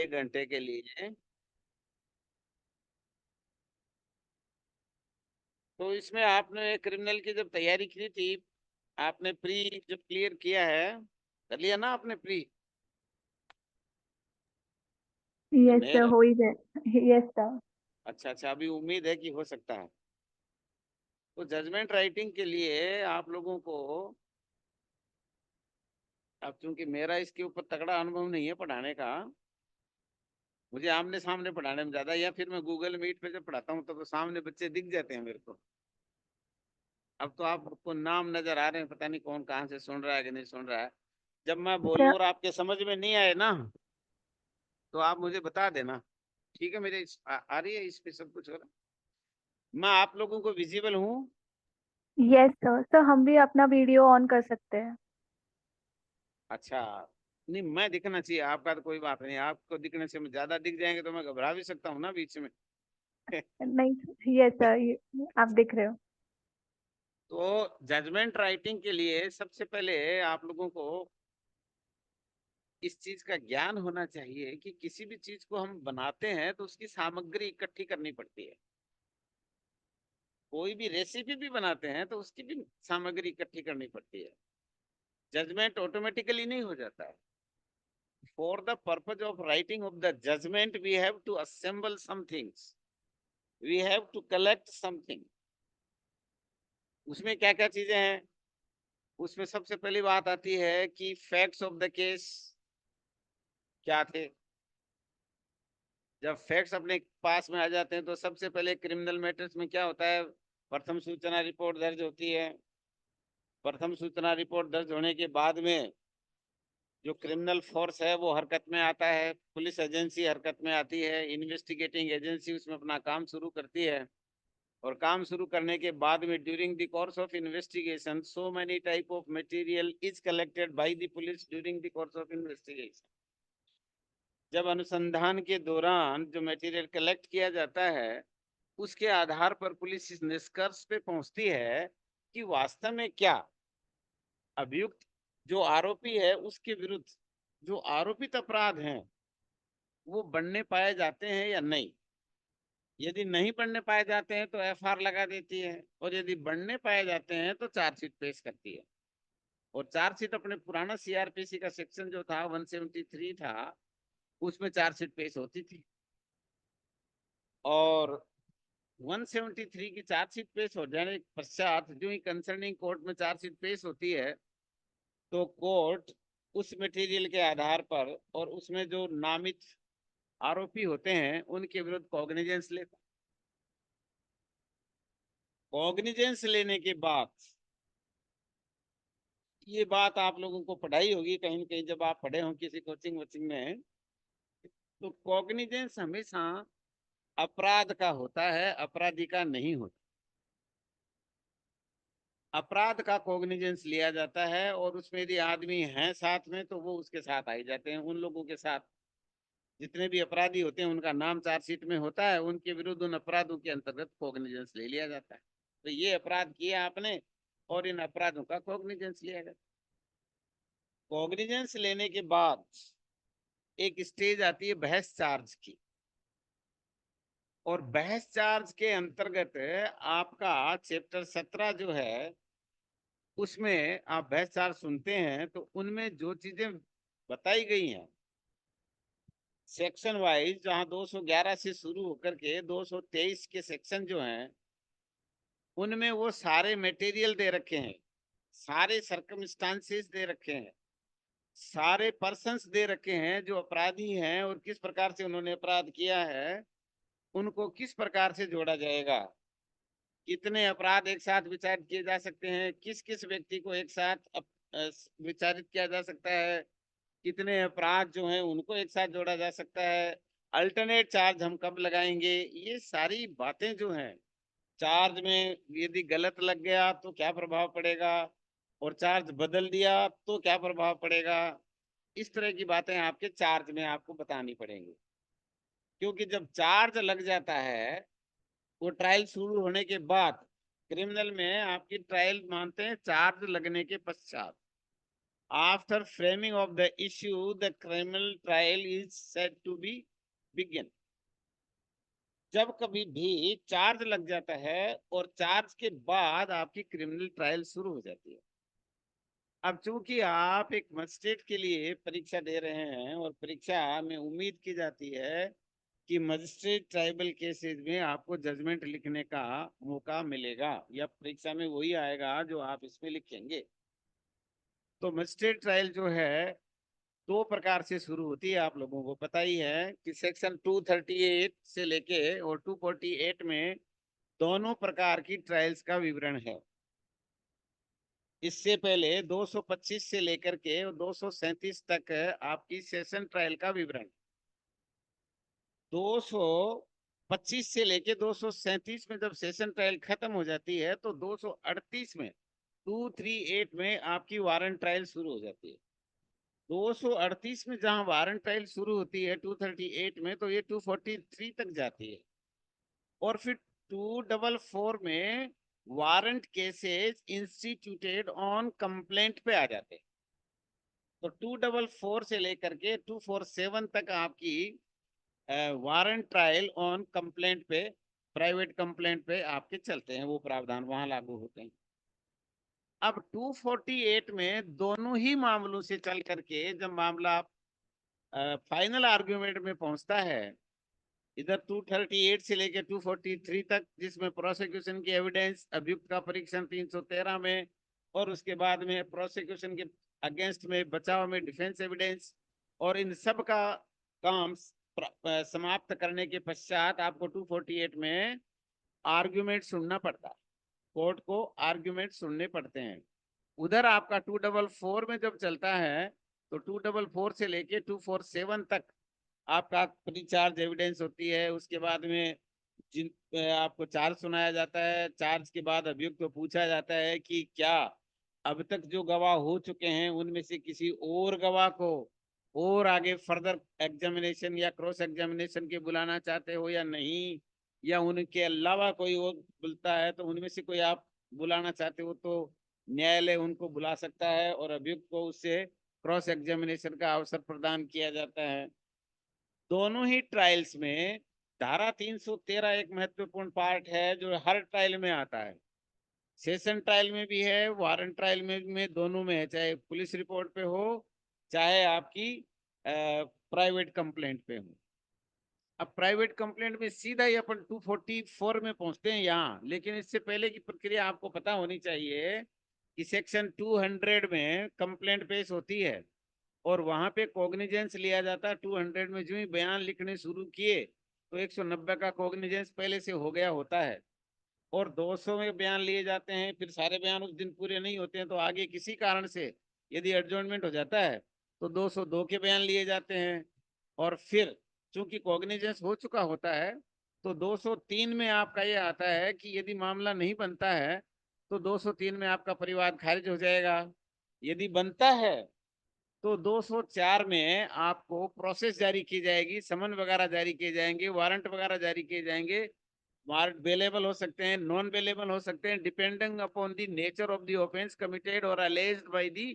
1 घंटे के लिए। तो इसमें आपने क्रिमिनल की जब तैयारी की थी, आपने प्री जब क्लियर किया है, कर लिया ना आपने प्री? यस नहीं सर, ना? हो ही जाए। Yes sir. अच्छा अच्छा, अभी उम्मीद है कि हो सकता है। तो जजमेंट राइटिंग के लिए आप लोगों को, अब चूंकि मेरा इसके ऊपर तगड़ा अनुभव नहीं है पढ़ाने का, मुझे आमने सामने पढ़ाने में ज्यादा, या फिर मैं गूगल मीट पे जब पढ़ाता हूँ तो सामने बच्चे दिख जाते हैं मेरे को। अब तो आपको नाम नजर आ रहे हैं, पता नहीं कौन कहाँ से सुन रहा है कि नहीं सुन रहा है। जब मैं बोलूँ सर और आपके समझ में नहीं आए ना, तो आप मुझे बता देना। ठीक है, मेरे आ रही है इस पे सब कुछ हो रहा है? मैं आप लोगों को विजिबल हूँ? यस सर, सर हम भी अपना वीडियो ऑन कर सकते हैं। अच्छा। नहीं, मैं दिखना चाहिए, आपका तो कोई बात नहीं, आपको दिखने से ज्यादा दिख जाएंगे तो मैं घबरा भी सकता हूँ ना बीच में। नहीं, यस सर, आप दिख रहे हो। तो जजमेंट राइटिंग के लिए सबसे पहले आप लोगों को इस चीज का ज्ञान होना चाहिए कि किसी भी चीज को हम बनाते हैं तो उसकी सामग्री इकट्ठी करनी पड़ती है। कोई भी रेसिपी भी बनाते हैं तो उसकी भी सामग्री इकट्ठी करनी पड़ती है। जजमेंट ऑटोमेटिकली नहीं हो जाता है। For the purpose of writing of the judgment we have to assemble some things, we have to collect something. उसमें क्या क्या चीजें हैं? उसमें सबसे पहली बात आती है कि फैक्ट्स ऑफ द केस क्या थे। जब फैक्ट्स अपने पास में आ जाते हैं तो सबसे पहले क्रिमिनल मैटर्स में क्या होता है, प्रथम सूचना रिपोर्ट दर्ज होती है। प्रथम सूचना रिपोर्ट दर्ज होने के बाद में जो क्रिमिनल फोर्स है वो हरकत में आता है, पुलिस एजेंसी हरकत में आती है, इन्वेस्टिगेटिंग एजेंसी उसमें अपना काम शुरू करती है। और काम शुरू करने के बाद में during the course of investigation so many type of material is collected by the police during the course of investigation. जब अनुसंधान के दौरान जो मटेरियल कलेक्ट किया जाता है, उसके आधार पर पुलिस इस निष्कर्ष पे पहुंचती है कि वास्तव में क्या अभियुक्त जो आरोपी है उसके विरुद्ध जो आरोपित अपराध हैं वो बनने पाए जाते हैं या नहीं। यदि नहीं बनने पाए जाते हैं तो एफआईआर लगा देती है, और यदि बनने पाए जाते हैं तो चार्जशीट पेश करती है। और चार्जशीट अपने पुराना सीआरपीसी का सेक्शन जो था 173 था, उसमें चार्जशीट पेश होती थी। और 173 की चार्जशीट पेश हो जाने के पश्चात जो ही कंसर्निंग कोर्ट में चार्जशीट पेश होती है, तो कोर्ट उस मटेरियल के आधार पर और उसमें जो नामित आरोपी होते हैं उनके विरुद्ध कॉग्निजेंस लेता। कॉग्निजेंस लेने के बाद, ये बात आप लोगों को पढ़ाई होगी कहीं न कहीं जब आप पढ़े हो किसी कोचिंग वोचिंग में, तो कॉग्निजेंस हमेशा अपराध का होता है, अपराधी का नहीं होता। अपराध का कॉग्निजेंस लिया जाता है और उसमें यदि आदमी हैं साथ में तो वो उसके साथ आई जाते हैं। उन लोगों के साथ जितने भी अपराधी होते हैं उनका नाम चार्जशीट में होता है, उनके विरुद्ध उन अपराधों के अंतर्गत कॉग्निजेंस ले लिया जाता है। तो ये अपराध किया आपने और इन अपराधों का कॉग्निजेंस लिया जाता है। कॉग्निजेंस लेने के बाद एक स्टेज आती है बहस चार्ज की। और बहस चार्ज के अंतर्गत आपका चैप्टर 17 जो है, उसमें आप बहस चार्ज सुनते हैं तो उनमें जो चीजें बताई गई हैं सेक्शन वाइज, जहां 211 से शुरू होकर के 223 के सेक्शन जो हैं, उनमें वो सारे मटेरियल दे रखे हैं, सारे सर्कमस्टांसेस दे रखे हैं, सारे पर्सन्स दे रखे हैं जो अपराधी हैं और किस प्रकार से उन्होंने अपराध किया है, उनको किस प्रकार से जोड़ा जाएगा, कितने अपराध एक साथ विचारित किए जा सकते हैं, किस किस व्यक्ति को एक साथ विचारित किया जा सकता है, कितने अपराध जो हैं उनको एक साथ जोड़ा जा सकता है, अल्टरनेट चार्ज हम कब लगाएंगे, ये सारी बातें जो हैं, चार्ज में यदि गलत लग गया तो क्या प्रभाव पड़ेगा, और चार्ज बदल दिया तो क्या प्रभाव पड़ेगा, इस तरह की बातें आपके चार्ज में आपको बतानी पड़ेंगी। क्योंकि जब चार्ज लग जाता है, वो ट्रायल शुरू होने के बाद, क्रिमिनल में आपकी ट्रायल मानते हैं चार्ज लगने के पश्चात। After framing of the issue the criminal trial is said to be begin. जब कभी भी चार्ज लग जाता है और चार्ज के बाद आपकी क्रिमिनल ट्रायल शुरू हो जाती है। अब चूंकि आप एक मजिस्ट्रेट के लिए परीक्षा दे रहे हैं और परीक्षा में उम्मीद की जाती है कि मजिस्ट्रेट ट्राइबल केसेस में आपको जजमेंट लिखने का मौका मिलेगा, या परीक्षा में वही आएगा जो आप इसमें लिखेंगे। तो मजिस्ट्रेट ट्रायल जो है दो प्रकार से शुरू होती है, आप लोगों को पता ही है कि सेक्शन 238 से लेके और 248 में दोनों प्रकार की ट्रायल्स का विवरण है। इससे पहले 225 से लेकर के 237 तक आपकी सेशन ट्रायल का विवरण, 225 से लेके 237 में जब सेशन ट्रायल खत्म हो जाती है तो 238 में 238 में आपकी वारंट ट्रायल शुरू हो जाती है। 238 में जहां वारंट ट्रायल शुरू होती है 238 में, तो ये 243 तक जाती है। और फिर 244 में warrant cases instituted on complaint पे आ जाते हैं। तो 244 से लेकर के 247 तक आपकी वारंट ट्रायल ऑन कंप्लेंट पे, प्राइवेट कंप्लेंट पे आपके चलते हैं, वो प्रावधान वहां लागू होते हैं। अब 248 में दोनों ही मामलों से चल करके जब मामला फाइनल आर्ग्यूमेंट में पहुंचता है, इधर 238 से लेकर 243 तक, जिसमें प्रोसिक्यूशन की एविडेंस, अभियुक्त का परीक्षण 313 में, और उसके बाद में प्रोसिक्यूशन के अगेंस्ट में बचाव में डिफेंस एविडेंस, और इन सब का काम समाप्त करने के पश्चात आपको 248 में आर्ग्यूमेंट सुनना पड़ता है, कोर्ट को आर्ग्यूमेंट सुनने पड़ते हैं। उधर आपका 244 में जब चलता है तो 244 से लेके 247 तक आपका प्रीचार्ज एविडेंस होती है। उसके बाद में जिन आपको चार्ज सुनाया जाता है, चार्ज के बाद अभियुक्त को पूछा जाता है कि क्या अब तक जो गवाह हो चुके हैं उनमें से किसी और गवाह को और आगे फर्दर एग्जामिनेशन या क्रॉस एग्जामिनेशन के बुलाना चाहते हो या नहीं, या उनके अलावा कोई और बुलता है तो उनमें से कोई आप बुलाना चाहते हो तो न्यायालय उनको बुला सकता है और अभियुक्त को उससे क्रॉस एग्जामिनेशन का अवसर प्रदान किया जाता है। दोनों ही ट्रायल्स में धारा 313 एक महत्वपूर्ण पार्ट है जो हर ट्रायल में आता है। सेशन ट्रायल में भी है, वारंट ट्रायल में दोनों में है, चाहे पुलिस रिपोर्ट पे हो चाहे आपकी प्राइवेट कंप्लेंट पे हो। अब प्राइवेट कंप्लेंट में सीधा ही अपन 244 में पहुंचते हैं यहाँ, लेकिन इससे पहले की प्रक्रिया आपको पता होनी चाहिए कि सेक्शन 200 में कंप्लेंट पेश होती है और वहां पे कॉग्निजेंस लिया जाता है। 200 में जो ही बयान लिखने शुरू किए तो 190 का कॉग्निजेंस पहले से हो गया होता है, और 200 में बयान लिए जाते हैं। फिर सारे बयान उस दिन पूरे नहीं होते हैं तो आगे किसी कारण से यदि एडजॉर्नमेंट हो जाता है तो 202 के बयान लिए जाते हैं। और फिर चूंकि कॉग्निजेंस हो चुका होता है तो 203 में आपका ये आता है कि यदि मामला नहीं बनता है तो 203 में आपका परिवाद खारिज हो जाएगा। यदि बनता है तो 204 में आपको प्रोसेस जारी की जाएगी, समन वगैरह जारी किए जाएंगे, वारंट वगैरह जारी किए जाएंगे। वारंट बेलेबल हो सकते हैं, नॉन बेलेबल हो सकते हैं, depending upon the nature of the offence committed और alleged by the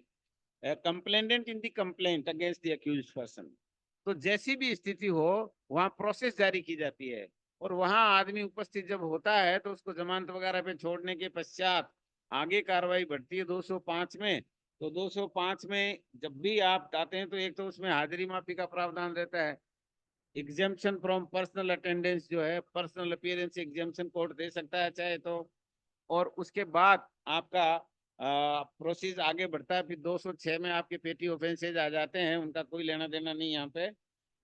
complainant in the complaint against the accused person. तो जैसी भी स्थिति हो वहां प्रोसेस जारी की जाती है, और वहां आदमी उपस्थित जब होता है तो उसको जमानत वगैरह पे छोड़ने के पश्चात आगे कार्रवाई बढ़ती है 205 में। तो 205 में जब भी आप आते हैं तो एक तो उसमें हाजिरी माफी का प्रावधान रहता है, एग्जेम्पशन फ्रॉम पर्सनल अटेंडेंस जो है, पर्सनल अपीयरेंस एग्जेम्पशन कोर्ट दे सकता है चाहे तो। और उसके बाद आपका प्रोसेस आगे बढ़ता है। फिर 206 में आपके पेटी ऑफेंसेज आ जाते हैं, उनका कोई लेना देना नहीं यहाँ पे।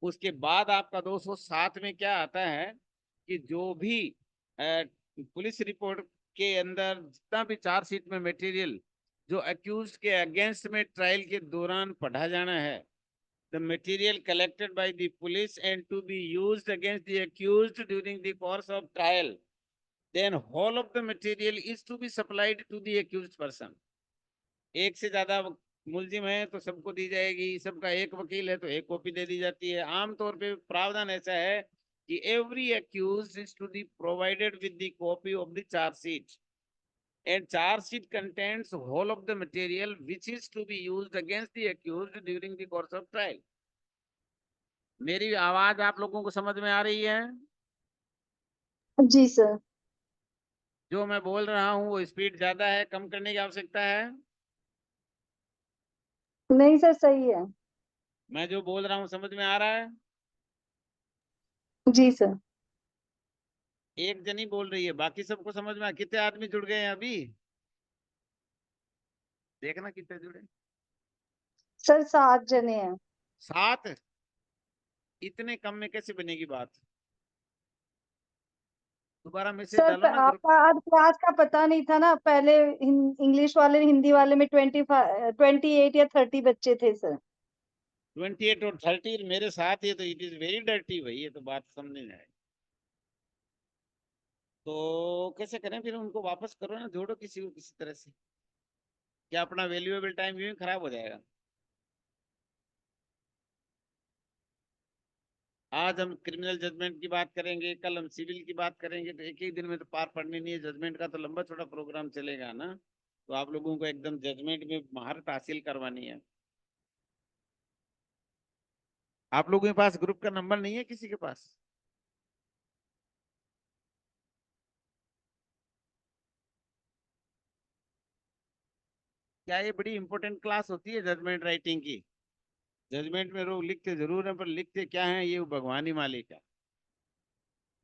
उसके बाद आपका 207 में क्या आता है कि जो भी पुलिस रिपोर्ट के अंदर जितना भी चार्जशीट में मटेरियल जो अक्यूज के अगेंस्ट में ट्रायल के दौरान पढ़ा जाना है, the material collected by the police and to be used against the accused during the course of trial, then whole of the material is to be supplied to the accused person। एक से ज्यादा मुलजिम है तो सबको दी जाएगी, सबका एक वकील है तो एक कॉपी दे दी जाती है। आमतौर पे प्रावधान ऐसा है कि every accused is to be provided with the copy of the charge sheet। and charge sheet contains whole of the material which is to be used against the accused during the course of trial. मेरी आवाज आप लोगों को समझ में आ रही है? जी sir. जो मैं बोल रहा हूँ वो स्पीड ज्यादा है, कम करने की आवश्यकता है? नहीं सर, सही है। मैं जो बोल रहा हूँ समझ में आ रहा है? जी सर। एक जनी बोल रही है, बाकी सबको समझ में कितने आदमी जुड़ गए हैं अभी? देखना कितने जुड़े। सर 7 जने हैं। 7? इतने कम में कैसे बनेगी बात? दोबारा मैसेज सर डालो ना ग्रुप। आपका आज क्लास का पता नहीं था ना, पहले इंग्लिश वाले हिंदी वाले में 28 या 30 बच्चे थे सर। 28 और 30 मेरे साथ ही, तो इट इज वेरी डर्टी भाई, ये तो बात समझ नहीं आए। तो कैसे करें फिर? उनको वापस करो ना, जोड़ो किसी को किसी तरह से। क्या अपना वैल्यूएबल टाइम यूं ही खराब हो जाएगा? आज हम क्रिमिनल जजमेंट की बात करेंगे, कल हम सिविल की बात करेंगे, तो एक ही दिन में तो पार पड़नी नहीं है। जजमेंट का तो लंबा छोटा प्रोग्राम चलेगा ना, तो आप लोगों को एकदम जजमेंट में महारत हासिल करवानी है। आप लोगों के पास ग्रुप का नंबर नहीं है किसी के पास? क्या ये बड़ी इंपॉर्टेंट क्लास होती है जजमेंट राइटिंग की? जजमेंट में लोग लिखते जरूर हैं, पर लिखते क्या है ये भगवान ही मालिक है।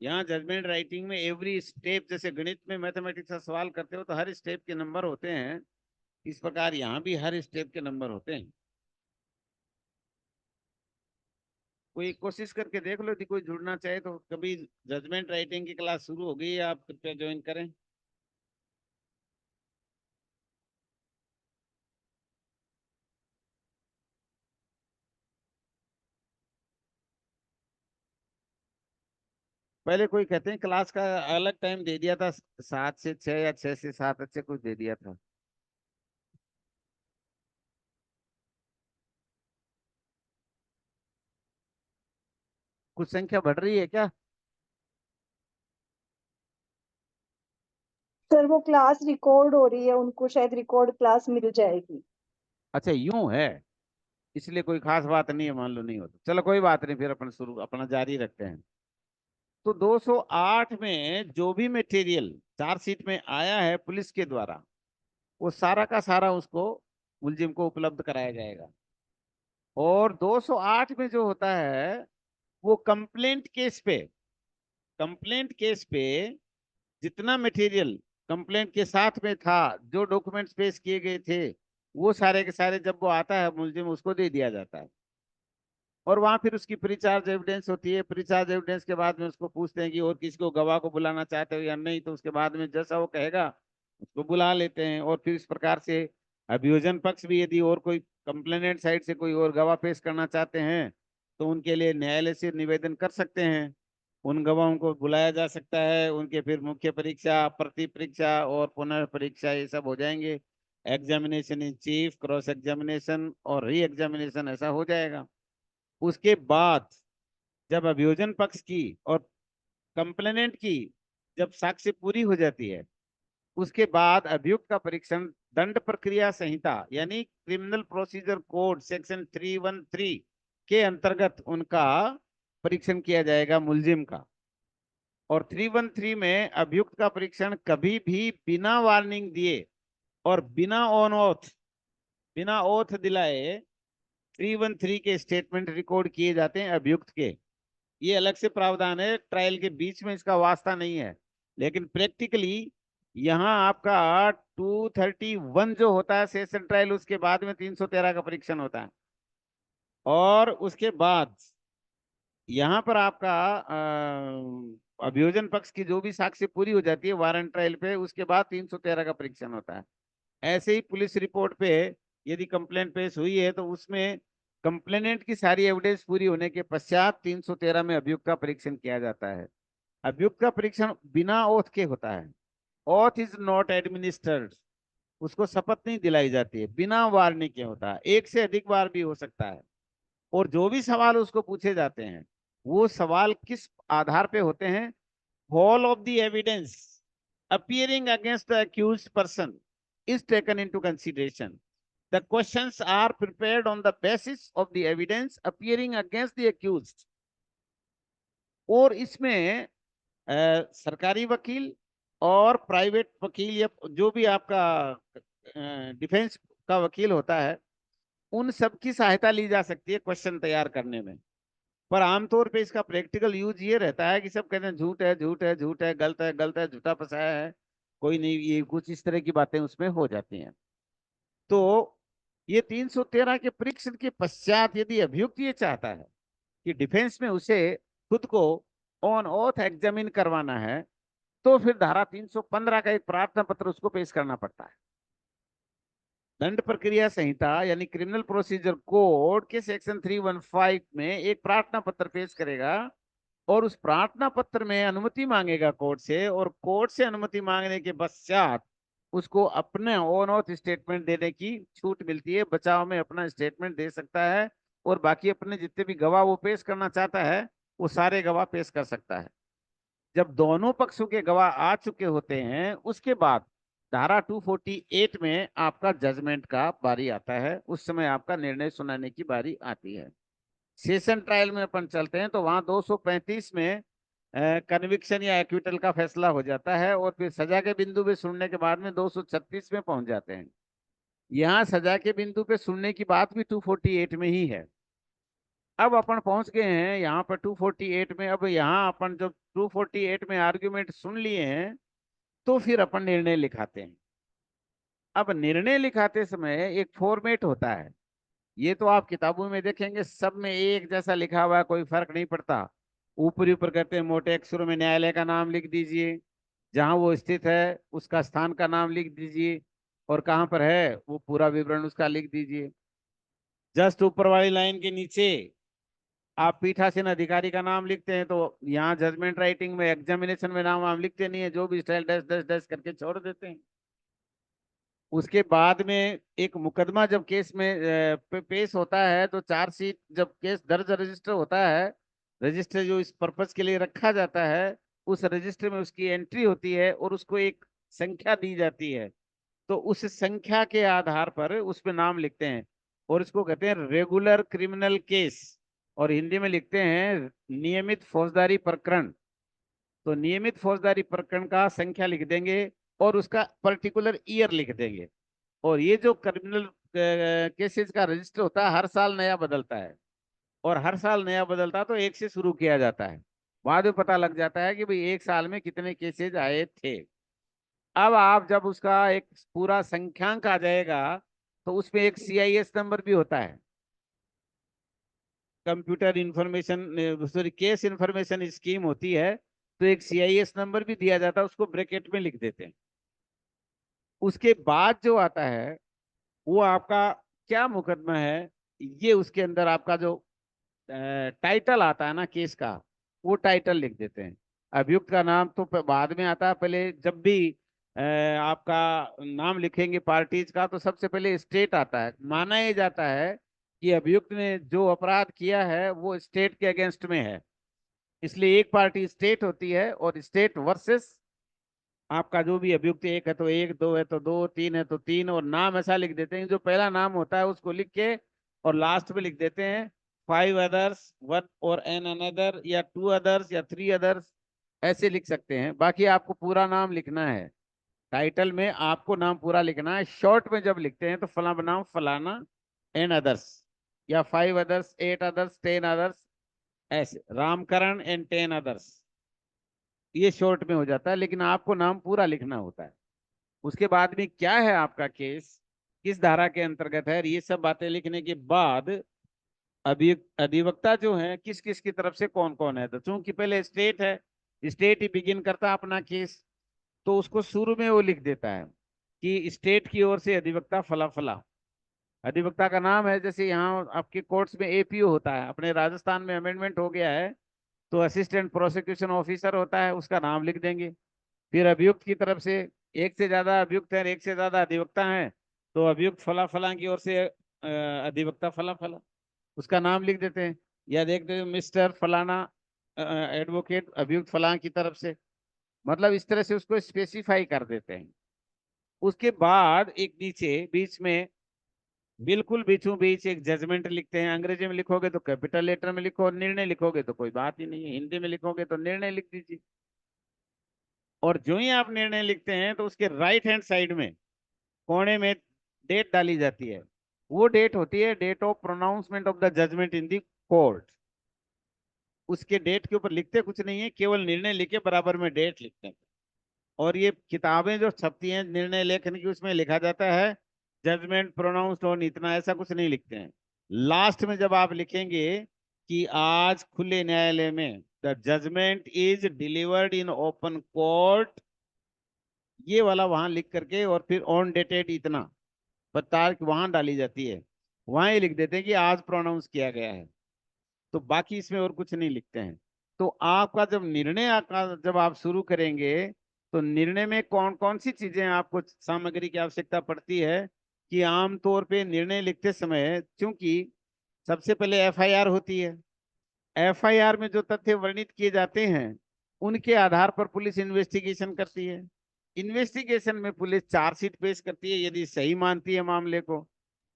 यहाँ जजमेंट राइटिंग में एवरी स्टेप, जैसे गणित में मैथमेटिक्स का सवाल करते हो तो हर स्टेप के नंबर होते हैं, इस प्रकार यहाँ भी हर स्टेप के नंबर होते हैं। कोई कोशिश करके देख लो, यदि कोई जुड़ना चाहे तो। कभी जजमेंट राइटिंग की क्लास शुरू हो गई है, आप कृपया ज्वाइन करें। पहले कोई कहते हैं क्लास का अलग टाइम दे दिया था, 7 से 6 या 6 से 7, अच्छे कुछ दे दिया था। कुछ संख्या बढ़ रही है क्या? सर वो क्लास रिकॉर्ड हो रही है, उनको शायद रिकॉर्ड क्लास मिल जाएगी। अच्छा यूं है, इसलिए कोई खास बात नहीं है, मान लो नहीं होता, चलो कोई बात नहीं, फिर अपन शुरू अपना जारी रखते हैं। तो 208 में जो भी मटेरियल चार्जशीट में आया है पुलिस के द्वारा, वो सारा का सारा उसको मुलजिम को उपलब्ध कराया जाएगा। और 208 में जो होता है वो कंप्लेंट केस पे जितना मटेरियल कंप्लेंट के साथ में था, जो डॉक्यूमेंट्स पेश किए गए थे, वो सारे के सारे जब वो आता है मुलजिम, उसको दे दिया जाता है। और वहां फिर उसकी प्री चार्ज एविडेंस होती है। प्री चार्ज एविडेंस के बाद में उसको पूछते हैं कि और किसी को गवाह को बुलाना चाहते हो या नहीं, तो उसके बाद में जैसा वो कहेगा उसको बुला लेते हैं। और फिर इस प्रकार से अभियोजन पक्ष भी यदि और कोई कंप्लेनेंट साइड से कोई और गवाह पेश करना चाहते हैं तो उनके लिए न्यायालय से निवेदन कर सकते हैं। उन गवाहों को बुलाया जा सकता है, उनके फिर मुख्य परीक्षा, प्रति परीक्षा और पुनः परीक्षा, ये सब हो जाएंगे। Examination in chief, cross examination और री एग्जामिनेशन, ऐसा हो जाएगा। उसके बाद जब अभियोजन पक्ष की और कंप्लेनेंट की जब साक्ष्य पूरी हो जाती है, उसके बाद अभियुक्त का परीक्षण दंड प्रक्रिया संहिता यानी क्रिमिनल प्रोसीजर कोड सेक्शन 313 के अंतर्गत उनका परीक्षण किया जाएगा मुलजिम का। और 313 में अभियुक्त का परीक्षण कभी भी बिना वार्निंग दिए और बिना ओथ दिलाए 313 के स्टेटमेंट रिकॉर्ड किए जाते हैं अभियुक्त के। ये अलग से प्रावधान है, ट्रायल के बीच में इसका वास्ता नहीं है। लेकिन प्रैक्टिकली यहाँ आपका 231 जो होता है सेशन ट्रायल, उसके बाद में 313 का परीक्षण होता है। और उसके बाद यहाँ पर आपका अभियोजन पक्ष की जो भी साक्ष्य पूरी हो जाती है वारंट ट्रायल पे, उसके बाद 313 का परीक्षण होता है। ऐसे ही पुलिस रिपोर्ट पे यदि कंप्लेंट पेश हुई है तो उसमें कंप्लेनेंट की सारी एविडेंस पूरी होने के पश्चात 313 में अभियुक्त का परीक्षण किया जाता है। अभियुक्त का परीक्षण बिना ओथ के होता है। ओथ इज नॉट एडमिनिस्टर्ड, उसको शपथ नहीं दिलाई जाती है, बिना वार्निंग के होता है, एक से अधिक बार भी हो सकता है। और जो भी सवाल उसको पूछे जाते हैं वो सवाल किस आधार पे होते हैं? Whole of the evidence appearing against the accused person is taken into consideration. The questions are prepared on the basis of the evidence appearing against the accused. और इसमें सरकारी वकील और प्राइवेट वकील या जो भी आपका डिफेंस का वकील होता है, उन सब की सहायता ली जा सकती है क्वेश्चन तैयार करने में। पर आमतौर पे इसका प्रैक्टिकल यूज ये रहता है कि सब कहते हैं झूठ है, झूठ है, झूठ है, गलत है, गलत है, झूठा फंसाया है, कोई नहीं, ये कुछ इस तरह की बातें उसमें हो जाती हैं। तो ये 313 के परीक्षण के पश्चात यदि अभियुक्त ये चाहता है कि डिफेंस में उसे खुद को ऑन ऑथ एग्जामिन करवाना है, तो फिर धारा 315 का एक प्रार्थना पत्र उसको पेश करना पड़ता है। दंड प्रक्रिया संहिता यानी क्रिमिनल प्रोसीजर कोड के सेक्शन 315 में एक प्रार्थना पत्र पेश करेगा और उस प्रार्थना पत्र में अनुमति मांगेगा कोर्ट से, और कोर्ट से अनुमति मांगने के पश्चात उसको अपने ऑन ऑथ स्टेटमेंट देने की छूट मिलती है। बचाव में अपना स्टेटमेंट दे सकता है और बाकी अपने जितने भी गवाह वो पेश करना चाहता है वो सारे गवाह पेश कर सकता है। जब दोनों पक्षों के गवाह आ चुके होते हैं उसके बाद धारा 248 में आपका जजमेंट का बारी आता है, उस समय आपका निर्णय सुनाने की बारी आती है। सेशन ट्रायल में अपन चलते हैं तो वहां 235 में कन्विक्शन या एक्विटल का फैसला हो जाता है और फिर सजा के बिंदु पे सुनने के बाद में 236 में पहुंच जाते हैं। यहाँ सजा के बिंदु पे सुनने की बात भी 248 में ही है। अब अपन पहुंच गए हैं यहाँ पर 248 में। अब यहाँ अपन जब 248 में आर्ग्यूमेंट सुन लिए हैं तो फिर अपन निर्णय लिखाते हैं। अब निर्णय लिखाते समय एक फॉर्मेट होता है, ये तो आप किताबों में देखेंगे सब में एक जैसा लिखा हुआ है, कोई फर्क नहीं पड़ता। ऊपर ऊपर कहते हैं मोटे अक्षरों में न्यायालय का नाम लिख दीजिए, जहां वो स्थित है उसका स्थान का नाम लिख दीजिए, और कहाँ पर है वो पूरा विवरण उसका लिख दीजिए। जस्ट ऊपर वाली लाइन के नीचे आप पीठासीन अधिकारी का नाम लिखते हैं, तो यहाँ जजमेंट राइटिंग में एग्जामिनेशन में नाम आप लिखते नहीं है, जो भी स्टाइल डैश डैश डैश करके छोड़ देते हैं। उसके बाद में एक मुकदमा जब केस में पेश होता है तो चार्जशीट जब केस दर्ज रजिस्टर होता है, रजिस्टर जो इस पर्पज के लिए रखा जाता है उस रजिस्टर में उसकी एंट्री होती है और उसको एक संख्या दी जाती है, तो उस संख्या के आधार पर उस पर नाम लिखते हैं और इसको कहते हैं रेगुलर क्रिमिनल केस, और हिंदी में लिखते हैं नियमित फौजदारी प्रकरण। तो नियमित फौजदारी प्रकरण का संख्या लिख देंगे और उसका पर्टिकुलर ईयर लिख देंगे। और ये जो क्रिमिनल केसेस का रजिस्टर होता है हर साल नया बदलता है, और हर साल नया बदलता है तो एक से शुरू किया जाता है। बाद में पता लग जाता है कि भाई एक साल में कितने केसेस आए थे। अब आप जब उसका एक पूरा संख्यांक आ जाएगा तो उसमें एक CIS नंबर भी होता है, computer information sorry case information scheme होती है, तो एक CIS नंबर भी दिया जाता है, उसको ब्रैकेट में लिख देते हैं। उसके बाद जो आता है वो आपका क्या मुकदमा है, ये उसके अंदर आपका जो टाइटल आता है ना केस का, वो टाइटल लिख देते हैं। अभियुक्त का नाम तो बाद में आता है, पहले जब भी आपका नाम लिखेंगे पार्टीज का तो सबसे पहले स्टेट आता है। माना ये जाता है कि अभियुक्त ने जो अपराध किया है वो स्टेट के अगेंस्ट में है, इसलिए एक पार्टी स्टेट होती है और स्टेट वर्सेस आपका जो भी अभियुक्त, एक है तो एक, दो है तो दो, तीन है तो तीन, और नाम ऐसा लिख देते हैं जो पहला नाम होता है उसको लिख के और लास्ट में लिख देते हैं 5 अदर्स, 1 और एन अनदर, या 2 अदर्स या 3 अदर्स, ऐसे लिख सकते हैं। बाकी आपको पूरा नाम लिखना है, टाइटल में आपको नाम पूरा लिखना है। शॉर्ट में जब लिखते हैं तो फला बनाम फलाना एन अदर्स, या 5 अदर्स, 8 अदर्स, 10 अदर्स, ऐसे रामकरण एंड 10 अदर्स, ये शॉर्ट में हो जाता है, लेकिन आपको नाम पूरा लिखना होता है। उसके बाद में क्या है आपका केस, किस धारा के अंतर्गत है, ये सब बातें लिखने के बाद अधिवक्ता जो है किस किस की तरफ से कौन कौन है, तो चूंकि पहले स्टेट है, स्टेट ही बिगिन करता अपना केस, तो उसको शुरू में वो लिख देता है कि स्टेट की ओर से अधिवक्ता फला फला। अधिवक्ता का नाम है, जैसे यहाँ आपके कोर्ट्स में APO होता है, अपने राजस्थान में अमेंडमेंट हो गया है तो असिस्टेंट प्रोसिक्यूशन ऑफिसर होता है, उसका नाम लिख देंगे। फिर अभियुक्त की तरफ से एक से ज्यादा अभियुक्त है, एक से ज्यादा अधिवक्ता है, तो अभियुक्त फला फला की ओर से अधिवक्ता फला फला, उसका नाम लिख देते हैं। या देख दे मिस्टर फलाना एडवोकेट अभियुक्त फला की तरफ से, मतलब इस तरह से उसको स्पेसिफाई कर देते हैं। उसके बाद एक नीचे बीच में, बिल्कुल बीचों बीच एक जजमेंट लिखते हैं। अंग्रेजी में लिखोगे तो कैपिटल लेटर में लिखो, निर्णय लिखोगे तो कोई बात ही नहीं है, हिंदी में लिखोगे तो निर्णय लिख दीजिए। और जो ही आप निर्णय लिखते हैं तो उसके राइट हैंड साइड में कोने में डेट डाली जाती है। वो डेट होती है date of pronouncement of the judgment in the court. उसके डेट के ऊपर लिखते कुछ नहीं है, केवल निर्णय लिखे बराबर में डेट लिखते हैं। और ये किताबें जो छपती हैं निर्णय लेखन की, उसमें लिखा जाता है जजमेंट प्रोनाउंस्ड ऑन इतना, ऐसा कुछ नहीं लिखते हैं। लास्ट में जब आप लिखेंगे कि आज खुले न्यायालय में the judgment is delivered in open court, ये वाला वहां लिख करके और फिर ऑन डेटेड इतना पर तारीख वहां डाली जाती है, वहां ये लिख देते हैं कि आज प्रोनाउंस किया गया है। तो बाकी इसमें और कुछ नहीं लिखते हैं। तो आपका जब निर्णय का जब आप शुरू करेंगे तो निर्णय में कौन कौन सी चीजें आपको सामग्री की आवश्यकता पड़ती है कि आमतौर पे निर्णय लिखते समय, क्योंकि सबसे पहले एफआईआर होती है। एफआईआर में जो तथ्य वर्णित किए जाते हैं उनके आधार पर पुलिस इन्वेस्टिगेशन करती है। इन्वेस्टिगेशन में पुलिस चार्जशीट पेश करती है यदि सही मानती है मामले को,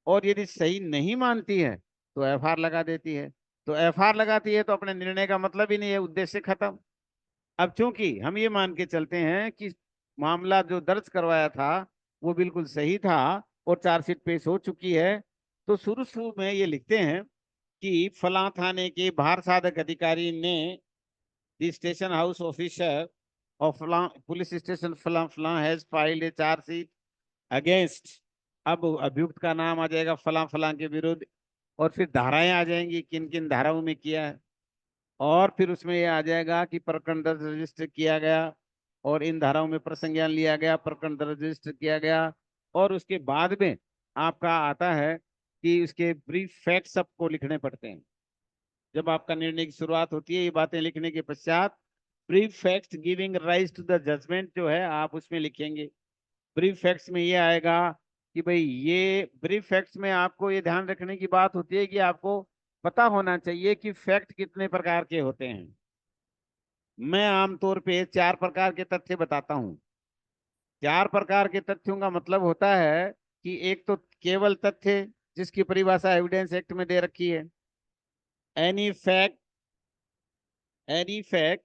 और यदि सही नहीं मानती है तो एफआईआर लगा देती है। तो एफआईआर लगाती है तो अपने निर्णय का मतलब ही नहीं है, उद्देश्य खत्म। अब चूंकि हम ये मान के चलते हैं कि मामला जो दर्ज करवाया था वो बिल्कुल सही था और चार्जशीट पेश हो चुकी है, तो शुरू शुरू में ये लिखते हैं कि फलां थाने के भार साधक अधिकारी ने द स्टेशन हाउस ऑफिसर और फलां पुलिस स्टेशन फलां फलां has filed A chargesheet against, अब अभियुक्त का नाम आ जाएगा फलां फलां के विरुद्ध, और फिर धाराएं आ जाएंगी किन किन धाराओं में किया है, और फिर उसमें ये आ जाएगा कि प्रकरण दर्ज रजिस्टर किया गया और इन धाराओं में प्रसंज्ञान लिया गया, प्रकरण दर्ज रजिस्टर किया गया। और उसके बाद में आपका आता है कि उसके ब्रीफ फैक्ट्स सबको लिखने पड़ते हैं। जब आपका निर्णय की शुरुआत होती है ये बातें लिखने के पश्चात brief facts giving rise to the judgment जो है आप उसमें लिखेंगे। ब्रीफ फैक्ट्स में ये आएगा कि भाई, ये ब्रीफ फैक्ट्स में आपको ये ध्यान रखने की बात होती है कि आपको पता होना चाहिए कि फैक्ट कितने प्रकार के होते हैं। मैं आमतौर पे 4 प्रकार के तथ्य बताता हूँ। 4 प्रकार के तथ्यों का मतलब होता है कि एक तो केवल तथ्य जिसकी परिभाषा एविडेंस एक्ट में दे रखी है। एनी फैक्ट, एनी फैक्ट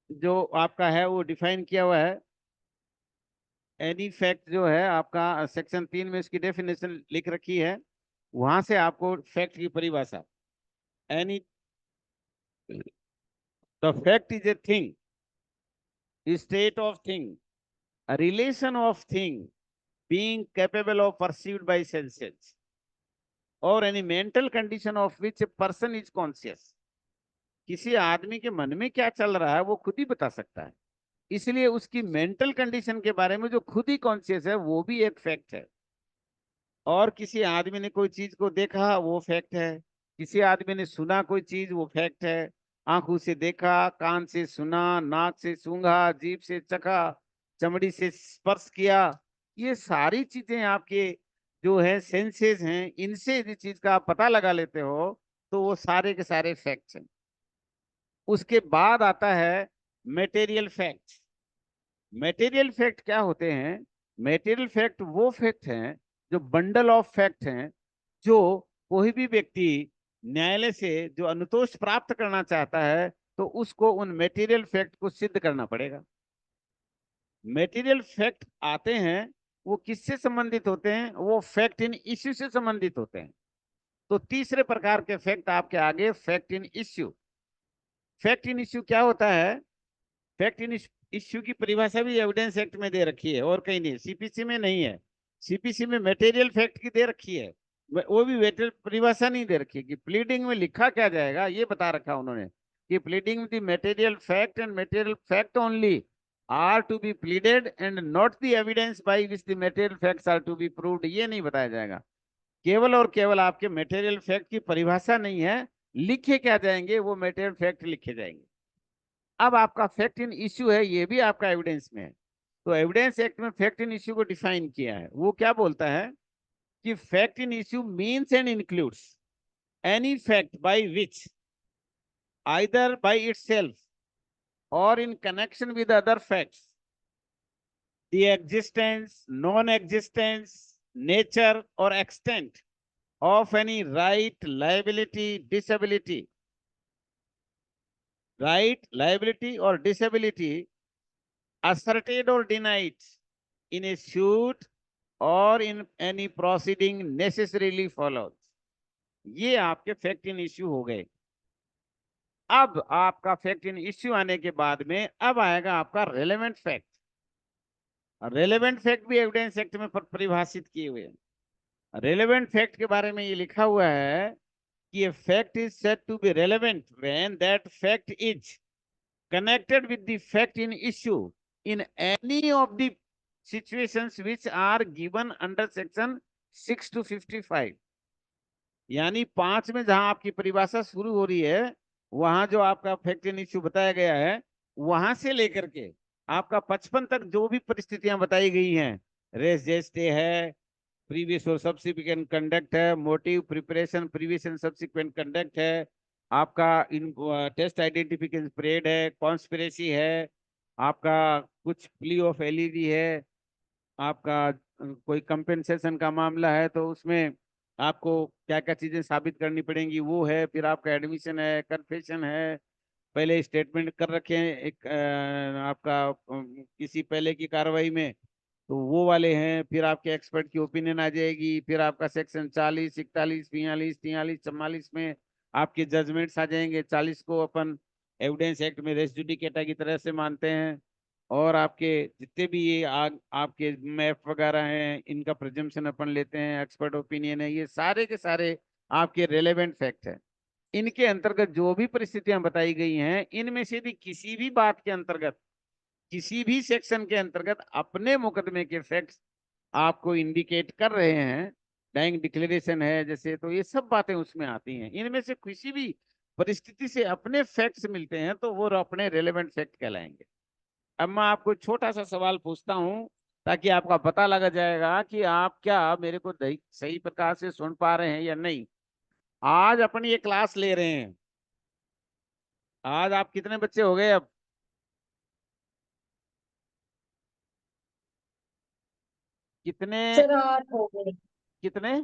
जो आपका है वो डिफाइन किया हुआ है। एनी फैक्ट जो है आपका सेक्शन 3 में इसकी डेफिनेशन लिख रखी है, वहां से आपको फैक्ट की परिभाषा। Any the fact is a thing, state of thing, a relation of thing being capable of perceived by senses or any mental condition of which a person is conscious। किसी आदमी के मन में क्या चल रहा है वो खुद ही बता सकता है, इसलिए उसकी मेंटल कंडीशन के बारे में जो खुद ही कॉन्शियस है वो भी एक फैक्ट है। और किसी आदमी ने कोई चीज को देखा वो फैक्ट है, किसी आदमी ने सुना कोई चीज वो फैक्ट है। आंखों से देखा, कान से सुना, नाक से सूंघा, जीभ से चखा, चमड़ी से स्पर्श किया, ये सारी चीजें आपके जो है सेंसेस हैं, इनसे यदि चीज का आप पता लगा लेते हो तो वो सारे के सारे फैक्ट्स हैं। उसके बाद आता है मेटेरियल फैक्ट। मेटेरियल फैक्ट क्या होते हैं? मेटेरियल फैक्ट वो फैक्ट हैं जो बंडल ऑफ फैक्ट हैं, जो कोई भी व्यक्ति न्यायालय से जो अनुतोष प्राप्त करना चाहता है तो उसको उन मेटेरियल फैक्ट को सिद्ध करना पड़ेगा। मेटेरियल फैक्ट आते हैं वो किससे संबंधित होते हैं? वो फैक्ट इन इश्यू से संबंधित होते हैं। तो तीसरे प्रकार के फैक्ट आपके आगे fact in issue. Fact in issue क्या होता है? फैक्ट इन इश्यू की परिभाषा भी एविडेंस एक्ट में दे रखी है और कहीं नहीं, सीपीसी में नहीं है। सीपीसी में मटेरियल फैक्ट की दे रखी है, वो भी वेटेड परिभाषा नहीं दे रखी कि प्लीडिंग में लिखा क्या जाएगा, ये बता रखा उन्होंने कि pleading the material fact and material fact only are to be pleaded and not the evidence by which the material facts are to be proved, ये नहीं बताया जाएगा। केवल और केवल आपके मटेरियल फैक्ट की परिभाषा नहीं है, लिखे क्या जाएंगे वो मटेरियल फैक्ट लिखे जाएंगे। अब आपका फैक्ट इन इश्यू है, ये भी आपका एविडेंस में है। तो एविडेंस एक्ट में फैक्ट इन इश्यू को डिफाइन किया है। वो क्या बोलता है कि fact in issue means and includes any fact by which either by itself or in connection with other facts, the existence, non-existence, nature or extent of any right, liability, disability, right, liability or disability asserted or denied in a suit or in any proceeding necessarily follows. ये आपके fact in issue हो गए। अब आपका fact in issue आने के बाद में अब आएगा आपका रेलेवेंट फैक्ट। रेलेवेंट फैक्ट भी एविडेंस एक्ट में परिभाषित किए हुए हैं। रेलेवेंट फैक्ट के बारे में ये लिखा हुआ है कि a fact is said to be relevant when that fact is connected with the fact in issue in any of the situations which are given under section 6 to 55। यानी 5 में जहां आपकी परिभाषा शुरू हो रही है, वहां जो आपका फैक्ट इन इश्यू बताया गया है, वहां से लेकर के आपका 55 तक जो भी परिस्थितियां बताई गई हैं, रेस जेस्टे है, प्रीवियस और सब्सिक्वेंट कंडक्ट है, motive, preparation, previous and subsequent conduct है, आपका इन टेस्ट आइडेंटिफिकेशन परेड है, कॉन्स्पिरेसी है, आपका कुछ प्ली ऑफ एलईडी है, आपका कोई कंपेंसेशन का मामला है तो उसमें आपको क्या क्या चीजें साबित करनी पड़ेंगी वो है, फिर आपका एडमिशन है, कन्फेशन है, पहले स्टेटमेंट कर रखे हैं एक आपका किसी पहले की कार्रवाई में तो वो वाले हैं, फिर आपके एक्सपर्ट की ओपिनियन आ जाएगी, फिर आपका सेक्शन 40, 41, 42, 43, 44 में आपके जजमेंट्स आ जाएंगे। 40 को अपन एविडेंस एक्ट में रेस जुडिकेटा की तरह से मानते हैं और आपके जितने भी ये आपके मैप वगैरह हैं इनका प्रिजम्पशन अपन लेते हैं, एक्सपर्ट ओपिनियन है, ये सारे के सारे आपके रेलेवेंट फैक्ट है। इनके अंतर्गत जो भी परिस्थितियां बताई गई हैं, इनमें से यदि किसी भी बात के अंतर्गत, किसी भी सेक्शन के अंतर्गत अपने मुकदमे के फैक्ट्स आपको इंडिकेट कर रहे हैं, डाइंग डिक्लेरेशन है जैसे, तो ये सब बातें उसमें आती हैं। इनमें से किसी भी परिस्थिति से अपने फैक्ट्स मिलते हैं तो वो अपने रेलेवेंट फैक्ट कहलाएंगे। अब मैं आपको छोटा सा सवाल पूछता हूं ताकि आपका पता लगा जाएगा कि आप क्या मेरे को सही प्रकार से सुन पा रहे हैं या नहीं। आज अपन ये क्लास ले रहे हैं, आज आप कितने बच्चे हो गए? अब कितने? सर 8 हो गए। कितने?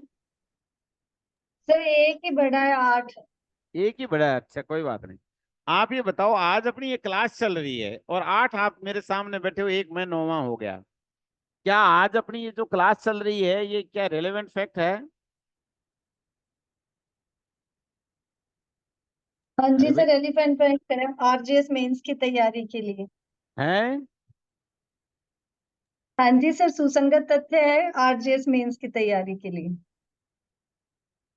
सर एक ही बड़ा है, 8। एक ही बड़ा है, अच्छा कोई बात नहीं। आप ये बताओ, आज अपनी ये क्लास चल रही है और 8 आप मेरे सामने बैठे हो, एक मैं 9वां हो गया, क्या आज अपनी ये जो क्लास चल रही है ये क्या रेलेवेंट फैक्ट है? हाँ जी सर, एलिफेंट बैंक करें आरजीएस मेंस की तैयारी के लिए। हैं? हाँ जी सर, सुसंगत तथ्य है आरजीएस मेंस की तैयारी के लिए।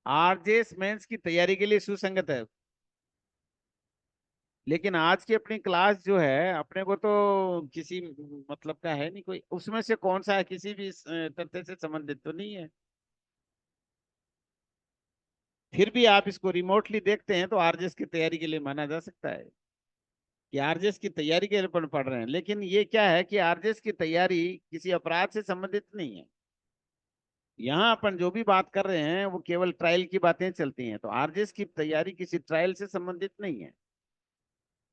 आरजेएस मेंस की तैयारी के लिए सुसंगत है, लेकिन आज की अपनी क्लास जो है अपने को तो किसी मतलब का है नहीं कोई, उसमें से कौन सा है, किसी भी तथ्य से संबंधित तो नहीं है। फिर भी आप इसको रिमोटली देखते हैं तो आरजेएस की तैयारी के लिए माना जा सकता है कि आरजेएस की तैयारी के लिए अपन पढ़ रहे हैं। लेकिन ये क्या है कि आरजेएस की तैयारी किसी अपराध से संबंधित नहीं है। यहाँ अपन जो भी बात कर रहे हैं वो केवल ट्रायल की बातें चलती हैं, तो आरजेएस की तैयारी किसी ट्रायल से संबंधित नहीं है।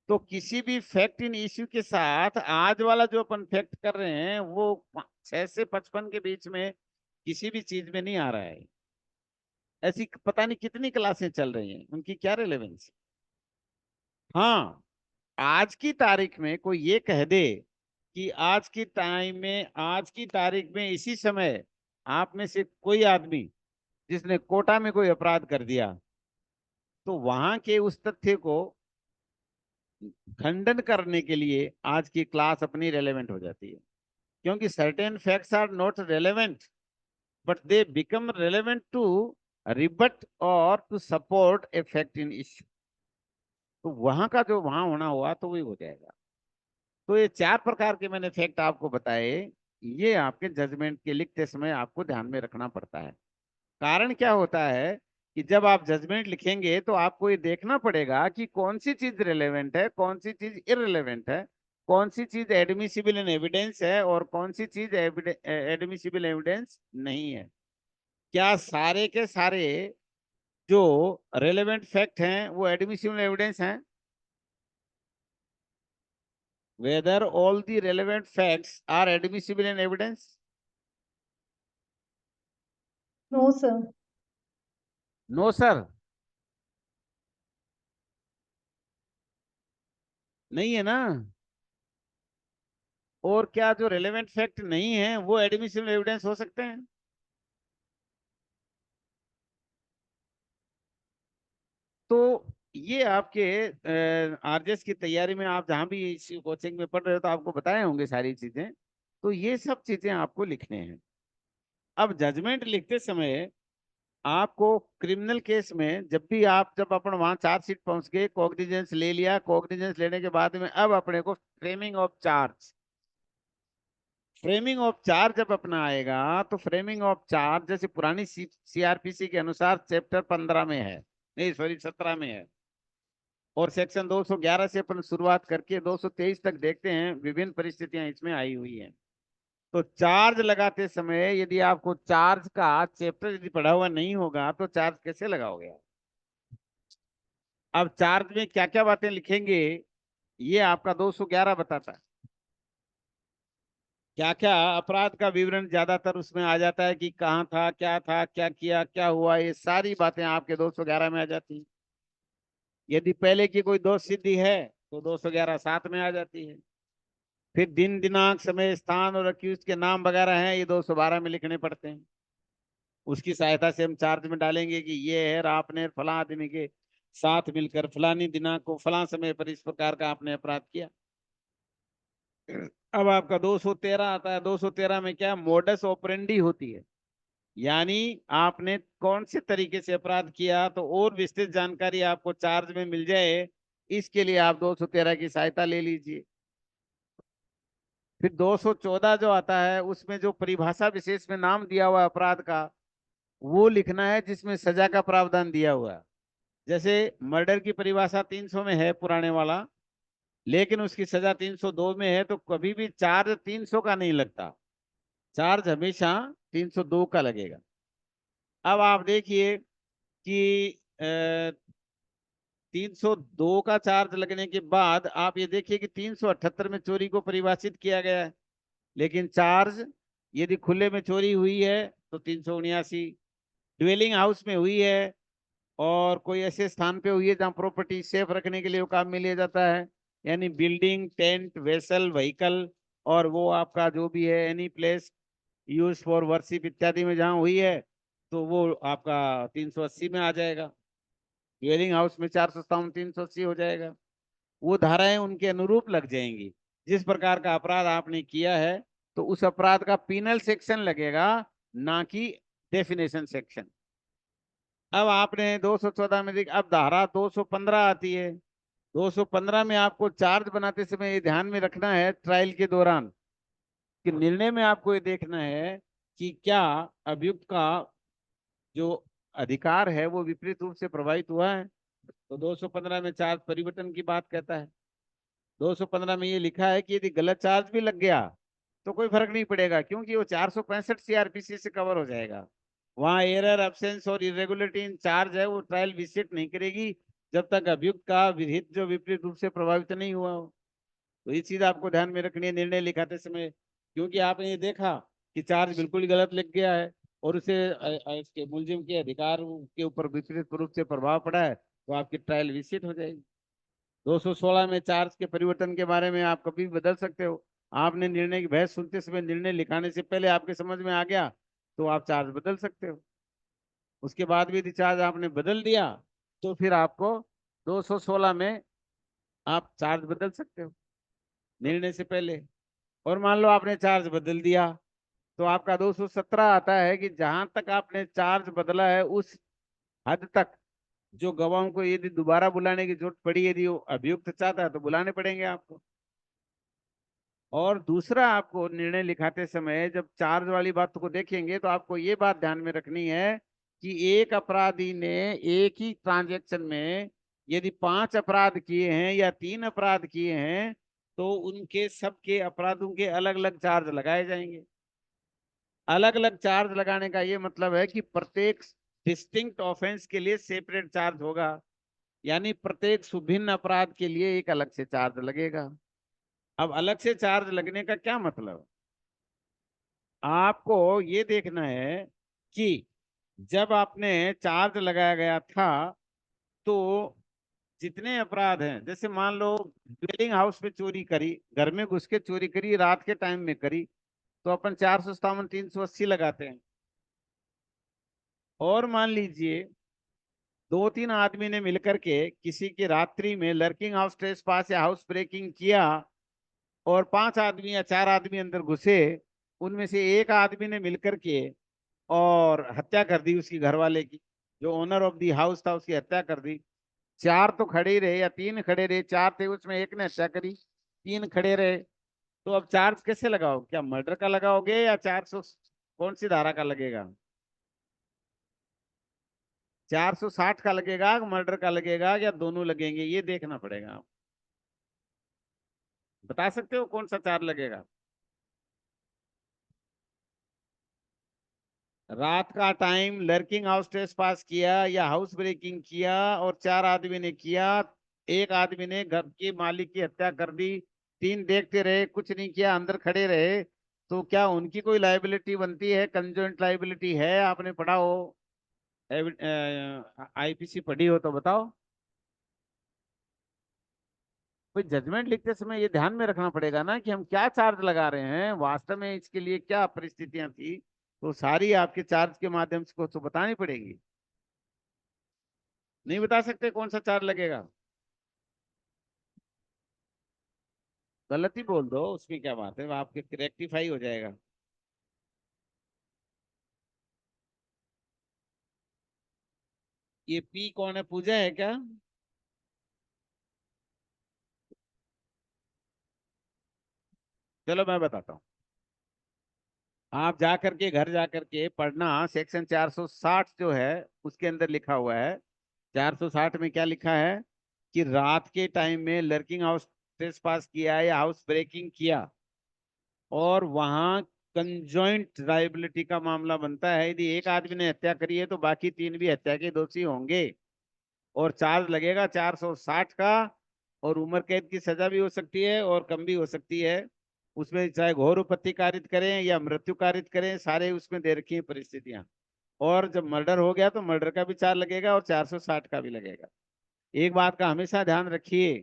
तो किसी भी फैक्ट इन इश्यू के साथ आज वाला जो अपन फैक्ट कर रहे हैं वो 6 से 55 के बीच में किसी भी चीज में नहीं आ रहा है। ऐसी पता नहीं कितनी क्लासें चल रही हैं, उनकी क्या रिलेवेंस। हाँ, आज की तारीख में कोई ये कह दे कि आज की टाइम में, आज की तारीख में इसी समय आप में से कोई आदमी जिसने कोटा में कोई अपराध कर दिया, तो वहां के उस तथ्य को खंडन करने के लिए आज की क्लास अपनी रेलेवेंट हो जाती है। क्योंकि certain facts are not relevant but they become relevant to rebut और to support a fact in issue. तो वहां का जो वहां होना हुआ तो वही हो जाएगा। तो ये 4 प्रकार के मैंने फैक्ट आपको बताए, ये आपके जजमेंट के लिखते समय आपको ध्यान में रखना पड़ता है। कारण क्या होता है कि जब आप जजमेंट लिखेंगे तो आपको ये देखना पड़ेगा कि कौन सी चीज रिलेवेंट है, कौन सी चीज इररिलेवेंट है, कौन सी चीज एडमिसिबल इन एविडेंस है और कौन सी चीज एडमिसिबल एविडेंस नहीं है। क्या सारे के सारे जो रेलेवेंट फैक्ट हैं वो एडमिसिबल एविडेंस हैं? whether all the relevant facts are admissible in evidence? No, sir. No, sir. नहीं है ना। और क्या जो रेलेवेंट फैक्ट नहीं है वो एडमिसिबल एविडेंस हो सकते हैं? तो ये आपके आरजेएस की तैयारी में आप जहां भी इस कोचिंग में पढ़ रहे हो तो आपको बताए होंगे सारी चीजें। तो ये सब चीजें आपको लिखने हैं। अब जजमेंट लिखते समय आपको क्रिमिनल केस में जब अपन वहां चार्जशीट पहुंच गए, कॉग्निजेंस ले लिया, कॉग्निजेंस लेने के बाद में अब अपने को फ्रेमिंग ऑफ चार्ज जब अपना आएगा तो फ्रेमिंग ऑफ चार्ज जैसे पुरानी सीआरपीसी के अनुसार चैप्टर 15 में है, नहीं सॉरी 17 में है, और सेक्शन 211 से अपन शुरुआत करके 223 तक देखते हैं, विभिन्न परिस्थितियां इसमें आई हुई हैं। तो चार्ज लगाते समय यदि आपको चार्ज का चैप्टर यदि पढ़ा हुआ नहीं होगा तो चार्ज कैसे लगाओगे आप? अब चार्ज में क्या क्या बातें लिखेंगे ये आपका 211 बताता है। क्या क्या अपराध का विवरण ज्यादातर उसमें आ जाता है कि कहाँ था, क्या किया, क्या हुआ, ये सारी बातें आपके 211 में आ जाती हैं। यदि पहले की कोई दोष सिद्धि है तो 211 साथ में आ जाती है। फिर दिन दिनांक समय स्थान और अक्यूज के नाम वगैरह हैं, ये 212 में लिखने पड़ते हैं। उसकी सहायता से हम चार्ज में डालेंगे कि ये है आपने फला आदमी के साथ मिलकर फलानी दिनांक को फला समय पर इस प्रकार का आपने अपराध किया। अब आपका 213 आता है। 213 में क्या मोडस ऑपरेंडी होती है, यानी आपने कौन से तरीके से अपराध किया, तो और विस्तृत जानकारी आपको चार्ज में मिल जाए इसके लिए आप 213 की सहायता ले लीजिए। फिर 214 जो आता है उसमें जो परिभाषा विशेष में नाम दिया हुआ अपराध का वो लिखना है जिसमें सजा का प्रावधान दिया हुआ है। जैसे मर्डर की परिभाषा 300 में है पुराने वाला, लेकिन उसकी सजा 302 में है, तो कभी भी चार्ज 300 का नहीं लगता, चार्ज हमेशा 302 का लगेगा। अब आप देखिए कि 302 का चार्ज लगने के बाद आप ये देखिए कि 378 में चोरी को परिभाषित किया गया है, लेकिन चार्ज यदि खुले में चोरी हुई है तो 379, ड्वेलिंग हाउस में हुई है और कोई ऐसे स्थान पे हुई है जहाँ प्रॉपर्टी सेफ रखने के लिए वो काम में लिया जाता है, यानी बिल्डिंग, टेंट, वेसल, व्हीकल, और वो आपका जो भी है any place use for worship इत्यादि में जहाँ हुई है तो वो आपका 380 में आ जाएगा। ड्वेलिंग हाउस में 457, 380 हो जाएगा। वो धाराएं उनके अनुरूप लग जाएंगी। जिस प्रकार का अपराध आपने किया है तो उस अपराध का पीनल सेक्शन लगेगा, ना कि डेफिनेशन सेक्शन। अब आपने 214 में देख, अब धारा 215 आती है। 215 में आपको चार्ज बनाते समय ये ध्यान में रखना है ट्रायल के दौरान कि निर्णय में आपको ये देखना है कि क्या अभियुक्त का जो अधिकार है वो विपरीत रूप से प्रभावित हुआ है। तो 215 में चार्ज परिवर्तन की बात कहता है। 215 में ये लिखा है कि यदि गलत चार्ज भी लग गया तो कोई फर्क नहीं पड़ेगा, क्योंकि वो 465 सीआरपीसी से कवर हो जाएगा। वहां एरर, एब्सेंस और इरेगुलरिटी इन चार्ज है वो ट्रायल विजिट नहीं करेगी जब तक अभियुक्त का विहित जो विपरीत रूप से प्रभावित नहीं हुआ हो। तो ये चीज आपको ध्यान में रखनी है निर्णय लिखाते समय, क्योंकि आपने ये देखा कि चार्ज बिल्कुल ही गलत लिख गया है और उसे इसके मुलजिम के अधिकार के ऊपर विपरीत रूप से प्रभाव पड़ा है, तो आपकी ट्रायल विजिट हो जाएगी। 216 में चार्ज के परिवर्तन के बारे में आप कभी भी बदल सकते हो। आपने निर्णय की बहस सुनते समय निर्णय लिखाने से पहले आपके समझ में आ गया तो आप चार्ज बदल सकते हो। उसके बाद भी यदि चार्ज आपने बदल दिया तो फिर आपको 216 में आप चार्ज बदल सकते हो निर्णय से पहले। और मान लो आपने चार्ज बदल दिया तो आपका 217 आता है कि जहां तक आपने चार्ज बदला है उस हद तक जो गवाहों को यदि दोबारा बुलाने की जरूरत पड़ी, यदि वो अभियुक्त चाहता है तो बुलाने पड़ेंगे आपको। और दूसरा, आपको निर्णय लिखाते समय जब चार्ज वाली बात को देखेंगे तो आपको ये बात ध्यान में रखनी है कि एक अपराधी ने एक ही ट्रांजैक्शन में यदि 5 अपराध किए हैं या 3 अपराध किए हैं तो उनके सबके अपराधों के अलग अलग चार्ज लगाए जाएंगे। अलग अलग चार्ज लगाने का ये मतलब है कि प्रत्येक डिस्टिंक्ट ऑफेंस के लिए सेपरेट चार्ज होगा, यानी प्रत्येक सुभिन्न अपराध के लिए एक अलग से चार्ज लगेगा। अब अलग से चार्ज लगने का क्या मतलब? आपको ये देखना है कि जब आपने चार्ज लगाया गया था तो जितने अपराध हैं, जैसे मान लो ड्वेलिंग हाउस में चोरी करी, घर में घुस के चोरी करी, रात के टाइम में करी, तो अपन 457 380 लगाते हैं। और मान लीजिए दो तीन आदमी ने मिलकर के किसी की रात्रि में लर्किंग हाउस ट्रेसपास या हाउस ब्रेकिंग किया, और पांच आदमी या चार आदमी अंदर घुसे, उनमें से एक आदमी ने मिलकर के और हत्या कर दी उसकी घरवाले की, जो ओनर ऑफ दी हाउस था उसकी हत्या कर दी। चार तो खड़े ही रहे या तीन खड़े रहे, चार थे उसमें एक ने हत्या करी, तीन खड़े रहे। तो अब चार्ज कैसे लगाओ? क्या मर्डर का लगाओगे या 400 कौन सी धारा का लगेगा? 460 का लगेगा, मर्डर का लगेगा, या दोनों लगेंगे? ये देखना पड़ेगा। आप बता सकते हो कौन सा चार्ज लगेगा? रात का टाइम लर्किंग हाउस ट्रेसपास किया या हाउस ब्रेकिंग किया और चार आदमी ने किया, एक आदमी ने घर के मालिक की हत्या कर दी, तीन देखते रहे कुछ नहीं किया अंदर खड़े रहे, तो क्या उनकी कोई लाइबिलिटी बनती है? कंजोइंट लाइबिलिटी है? आपने पढ़ा हो, आईपीसी पढ़ी हो तो बताओ। कोई जजमेंट लिखते समय ये ध्यान में रखना पड़ेगा ना कि हम क्या चार्ज लगा रहे हैं, वास्तव में इसके लिए क्या परिस्थितियां थी, तो सारी आपके चार्ज के माध्यम से को तो बतानी पड़ेगी। नहीं बता सकते कौन सा चार्ज लगेगा? गलती बोल दो, उसमें क्या बात है, आपके रेक्टिफाई हो जाएगा। ये पी कौन है? पूजा है क्या? चलो मैं बताता हूँ। आप जा करके घर जा करके पढ़ना, सेक्शन 460 जो है उसके अंदर लिखा हुआ है। 460 में क्या लिखा है कि रात के टाइम में लर्किंग हाउस ट्रेसपास किया या हाउस ब्रेकिंग किया और वहां कंजॉइंट लायबिलिटी का मामला बनता है। यदि एक आदमी ने हत्या करी है तो बाकी तीन भी हत्या के दोषी होंगे, और चार्ज लगेगा 460 का, और उम्र कैद की सजा भी हो सकती है और कम भी हो सकती है। उसमें चाहे घोर उपत्ति कारित करें या मृत्यु कारित करें, सारे उसमें दे रखी है परिस्थितियां। और जब मर्डर हो गया तो मर्डर का भी चार्ज लगेगा और 460 का भी लगेगा। एक बात का हमेशा ध्यान रखिए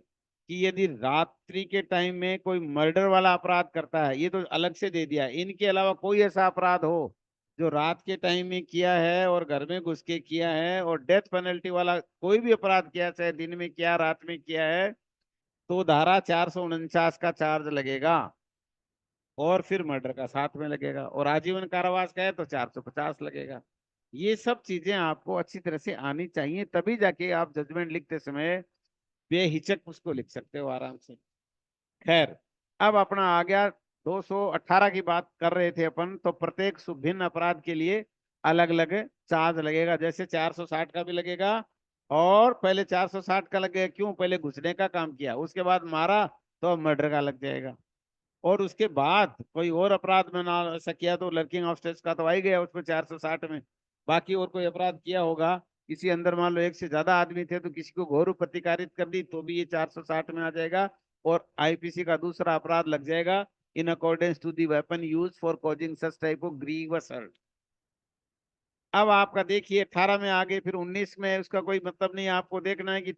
कि यदि रात्रि के टाइम में कोई मर्डर वाला अपराध करता है, ये तो अलग से दे दिया, इनके अलावा कोई ऐसा अपराध हो जो रात के टाइम में किया है और घर में घुस के किया है और डेथ पेनल्टी वाला कोई भी अपराध किया, चाहे दिन में किया रात में किया है, तो धारा 449 का चार्ज लगेगा, और फिर मर्डर का साथ में लगेगा, और आजीवन कारावास का है तो 450 लगेगा। ये सब चीजें आपको अच्छी तरह से आनी चाहिए, तभी जाके आप जजमेंट लिखते समय बेहिचक उसको लिख सकते हो आराम से। खैर, अब अपना आ गया 218 की बात कर रहे थे अपन, तो प्रत्येक भिन्न अपराध के लिए अलग अलग चार्ज लगेगा। जैसे 460 का भी लगेगा, और पहले 460 का लगेगा क्यों? पहले घुसने का काम किया, उसके बाद मारा, तो मर्डर का लग जाएगा। और उसके बाद कोई और अपराध में ना ऐसा किया तो लर्किंग ऑफ स्टेट्स का तो आ ही गया उसमें 460 में। बाकी और कोई अपराध किया होगा, किसी अंदर मान लो एक से ज्यादा आदमी थे तो किसी को घोर प्रतिकारित कर दी, तो भी ये 460 में आ जाएगा, और आईपीसी का दूसरा अपराध लग जाएगा, in accordance to the weapon use for causing such type of grievous hurt. अब आपका देखिए 18 में आगे, फिर 19 में उसका कोई मतलब नहीं, आपको देखना है कि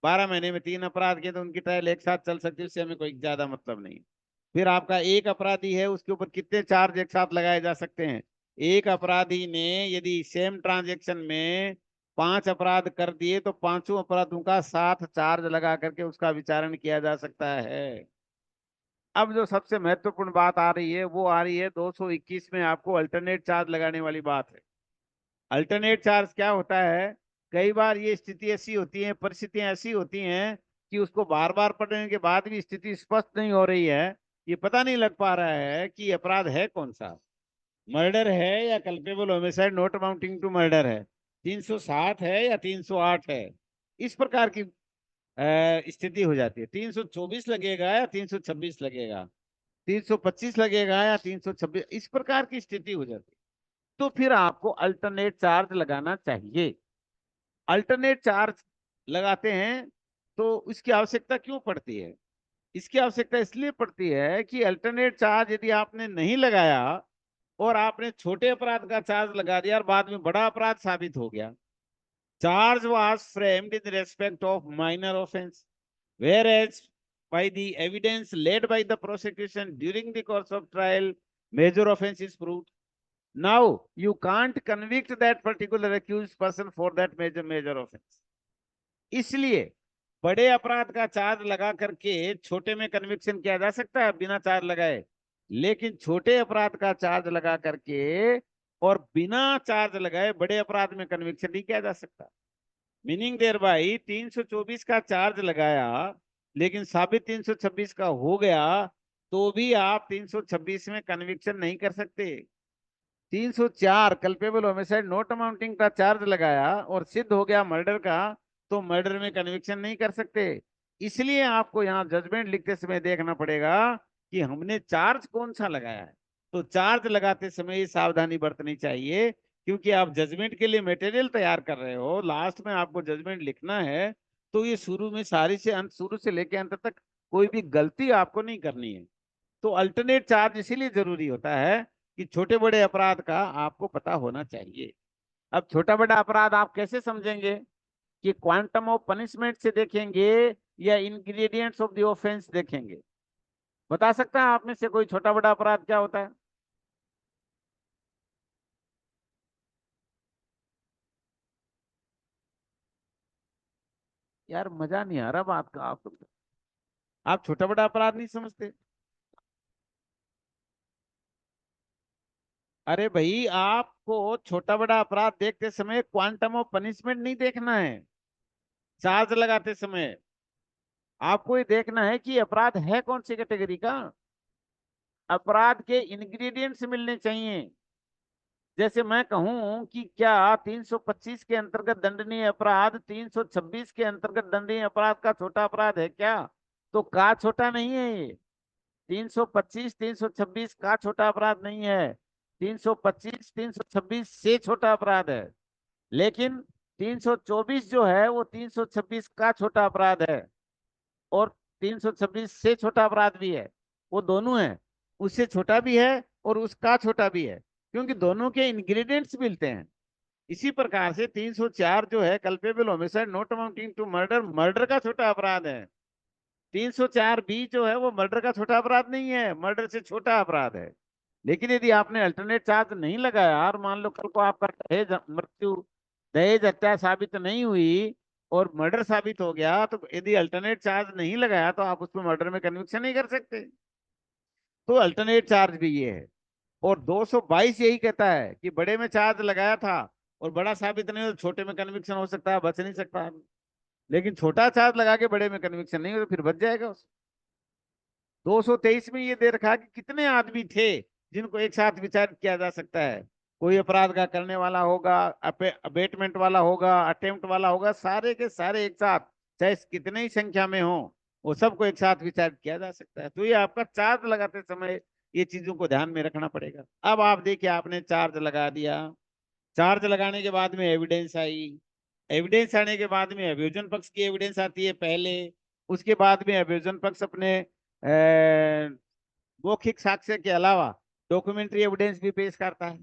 12 महीने में 3 अपराध किए तो उनकी ट्रायल एक साथ चल सकती है, उससे हमें कोई ज्यादा मतलब नहीं। फिर आपका एक अपराधी है, उसके ऊपर कितने चार्ज एक साथ लगाए जा सकते हैं? एक अपराधी ने यदि सेम ट्रांजेक्शन में 5 अपराध कर दिए तो पांचों अपराधों का साथ चार्ज लगा करके उसका विचारण किया जा सकता है। अब जो सबसे महत्वपूर्ण बात आ रही है वो आ रही है 221 में, आपको अल्टरनेट चार्ज लगाने वाली बात है। अल्टरनेट चार्ज क्या होता है? कई बार ये स्थिति ऐसी होती है, परिस्थितियां ऐसी होती हैं कि उसको बार बार पढ़ने के बाद भी स्थिति स्पष्ट नहीं हो रही है, ये पता नहीं लग पा रहा है कि अपराध है कौन सा, मर्डर है या culpable homicide not amounting to murder है, 360 है या 308 है। इस प्रकार की स्थिति हो जाती है। 324 लगेगा या 326 लगेगा, 325 लगेगा या 326, इस प्रकार की स्थिति हो जाती है। तो फिर आपको अल्टरनेट चार्ज लगाना चाहिए। अल्टरनेट चार्ज लगाते हैं तो इसकी आवश्यकता क्यों पड़ती है? इसकी आवश्यकता इसलिए पड़ती है कि अल्टरनेट चार्ज यदि आपने नहीं लगाया और आपने छोटे अपराध का चार्ज लगा दिया और बाद में बड़ा अपराध साबित हो गया, charge was framed in respect of minor offence whereas by the evidence laid by the prosecution during the course of trial major offense is proved. Now you can't convict that particular accused person for that major offense. इसलिए बड़े अपराध का charge लगा करके छोटे में conviction किया जा सकता है बिना चार्ज लगाए, लेकिन छोटे अपराध का चार्ज लगा करके और बिना चार्ज लगाए बड़े अपराध में कन्विक्शन नहीं किया जा सकता। मीनिंग देयर बाई 324 का चार्ज लगाया लेकिन साबित 326 का हो गया तो भी आप 326 में कन्विक्शन नहीं कर सकते। 304 कल्पेबल होमिसाइड नॉट अमाउंटिंग का चार्ज लगाया और सिद्ध हो गया मर्डर का तो मर्डर में कन्विक्शन नहीं कर सकते। इसलिए आपको यहाँ जजमेंट लिखते समय देखना पड़ेगा कि हमने चार्ज कौन सा लगाया है। तो चार्ज लगाते समय सावधानी बरतनी चाहिए, क्योंकि आप जजमेंट के लिए मटेरियल तैयार कर रहे हो, लास्ट में आपको जजमेंट लिखना है, तो ये शुरू में शुरू से लेके अंत तक कोई भी गलती आपको नहीं करनी है। तो अल्टरनेट चार्ज इसीलिए जरूरी होता है कि छोटे बड़े अपराध का आपको पता होना चाहिए। अब छोटा बड़ा अपराध आप कैसे समझेंगे कि क्वांटम ऑफ पनिशमेंट से देखेंगे या इंग्रेडिएंट्स ऑफ द ऑफेंस देखेंगे? बता सकता है आप में से कोई छोटा बड़ा अपराध क्या होता है? यार मजा नहीं आ रहा बात का। आप छोटा बड़ा अपराध नहीं समझते? अरे भाई, आपको छोटा बड़ा अपराध देखते समय क्वांटम ऑफ पनिशमेंट नहीं देखना है। चार्ज लगाते समय आपको ये देखना है कि अपराध है कौन सी कैटेगरी का। अपराध के इंग्रेडिएंट्स मिलने चाहिए। जैसे मैं कहूं कि क्या 325 के अंतर्गत दंडनीय अपराध 326 के अंतर्गत दंडनीय अपराध का छोटा अपराध है क्या? तो का छोटा नहीं है ये। 325 326 का छोटा अपराध नहीं है, 325 326 से छोटा अपराध है। लेकिन 324 जो है वो 326 का छोटा अपराध है और 326 से छोटा अपराध भी है। वो दोनों है, उससे छोटा भी है और उसका छोटा भी है, क्योंकि दोनों के इंग्रेडिएंट्स मिलते हैं। इसी प्रकार से 304 जो है culpable homicide not amounting to murder, murder का छोटा अपराध है। 304 बी जो है वो मर्डर का छोटा अपराध नहीं है, मर्डर से छोटा अपराध है। लेकिन यदि आपने अल्टरनेट चार्ज नहीं लगाया और मान लो कल को आपका दहेज हत्या साबित नहीं हुई और मर्डर साबित हो गया, तो यदि अल्टरनेट चार्ज नहीं लगाया तो आप उसमें मर्डर में कन्विक्शन नहीं कर सकते। तो अल्टरनेट चार्ज भी ये है। और 222 यही कहता है कि बड़े में चार्ज लगाया था और बड़ा साबित नहीं हो तो छोटे में कन्विक्शन हो सकता है, बच नहीं सकता। लेकिन छोटा चार्ज लगा के बड़े में कन्विक्शन नहीं हो तो फिर बच जाएगा उस। 223 में ये दे रखा कि कितने आदमी थे जिनको एक साथ विचार किया जा सकता है। कोई अपराध का करने वाला होगा, अबेटमेंट वाला होगा, अटेम्प्ट वाला होगा, सारे के सारे एक साथ, चाहे कितने ही संख्या में हो, वो सबको एक साथ विचार किया जा सकता है। तो ये आपका चार्ज लगाते समय ये चीजों को ध्यान में रखना पड़ेगा। अब आप देखिए, आपने चार्ज लगा दिया, चार्ज लगाने के बाद में एविडेंस आई, एविडेंस आने के बाद में अभियोजन पक्ष की एविडेंस आती है पहले, उसके बाद में अभियोजन पक्ष अपने मौखिक साक्ष्य के अलावा डॉक्यूमेंट्री एविडेंस भी पेश करता है।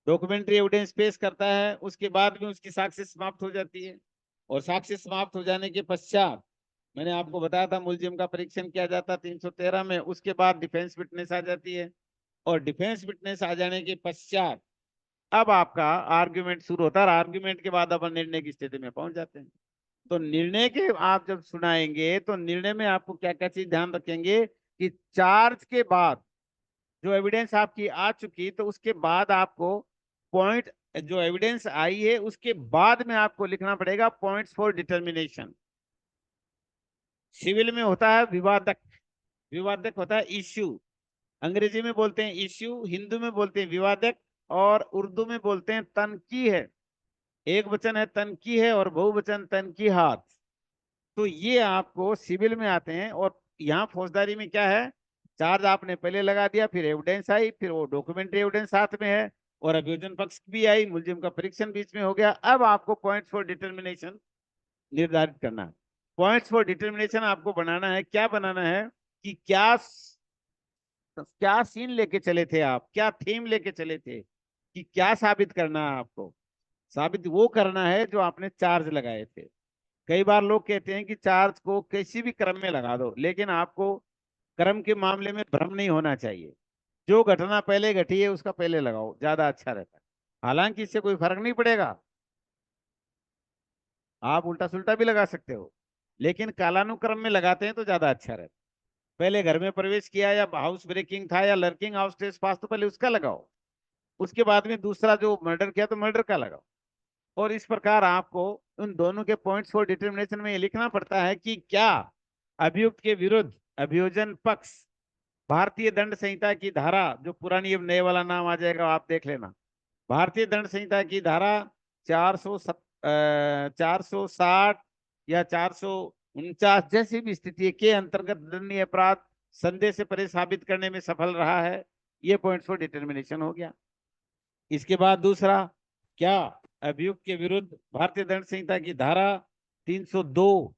डॉक्यूमेंट्री एविडेंस पेश करता है, उसके बाद में उसकी साक्ष्य समाप्त हो जाती है और साक्ष्य समाप्त हो जाने के पश्चात मैंने आपको बताया था मुलजिम का परीक्षण किया जाता 313 में। उसके बाद डिफेंस विटनेस आ जाती है और डिफेंस विटनेस आ जाने के पश्चात अब आपका आर्ग्यूमेंट शुरू होता है। आर्ग्यूमेंट के बाद अपन निर्णय की स्थिति में पहुंच जाते हैं। तो निर्णय के आप जब सुनाएंगे तो निर्णय में आपको क्या क्या चीज ध्यान रखेंगे कि चार्ज के बाद जो एविडेंस आपकी आ चुकी तो उसके बाद आपको पॉइंट, जो एविडेंस आई है उसके बाद में आपको लिखना पड़ेगा पॉइंट्स फॉर डिटर्मिनेशन। सिविल में होता है विवादक, विवादक होता है इश्यू, अंग्रेजी में बोलते हैं इश्यू, हिंदू में बोलते हैं विवादक और उर्दू में बोलते हैं तनकी है। एक वचन है तनकी है और बहुवचन तनकी हाथ। तो ये आपको सिविल में आते हैं। और यहाँ फौजदारी में क्या है, चार्ज आपने पहले लगा दिया, फिर एविडेंस आई, फिर वो डॉक्यूमेंट्री एविडेंस साथ में है और अभियोजन पक्ष भी आई, मुलजिम का परीक्षण बीच में हो गया। अब आपको पॉइंट्स फॉर डिटर्मिनेशन निर्धारित करना है। पॉइंट्स फॉर डिटर्मिनेशन आपको बनाना है। क्या बनाना है कि क्या सीन लेके चले थे आप, क्या थीम लेके चले थे, कि क्या साबित करना है आपको। साबित वो करना है जो आपने चार्ज लगाए थे। कई बार लोग कहते हैं कि चार्ज को किसी भी क्रम में लगा दो, लेकिन आपको क्रम के मामले में भ्रम नहीं होना चाहिए। जो घटना पहले घटी है उसका पहले लगाओ, ज्यादा अच्छा रहता है। हालांकि इससे कोई फर्क नहीं पड़ेगा, आप उल्टा सुल्टा भी लगा सकते हो, लेकिन कालानुक्रम में लगाते हैं तो ज्यादा अच्छा रहता है। पहले घर में प्रवेश किया या हाउस ब्रेकिंग था या लर्किंग हाउस टेस्ट पास, तो पहले उसका लगाओ, उसके बाद में दूसरा जो मर्डर किया तो मर्डर का लगाओ। और इस प्रकार आपको उन दोनों के पॉइंट्स फॉर डिटर्मिनेशन में ये लिखना पड़ता है कि क्या अभियुक्त के विरुद्ध अभियोजन पक्ष भारतीय दंड संहिता की धारा, जो पुरानी अब नए वाला नाम आ जाएगा आप देख लेना, भारतीय दंड संहिता की धारा 460 या 449 जैसी भी स्थिति के अंतर्गत दंडनीय अपराध संदेह से परे साबित करने में सफल रहा है। ये पॉइंट्स फॉर डिटर्मिनेशन हो गया। इसके बाद दूसरा, क्या अभियुक्त के विरुद्ध भारतीय दंड संहिता की धारा 302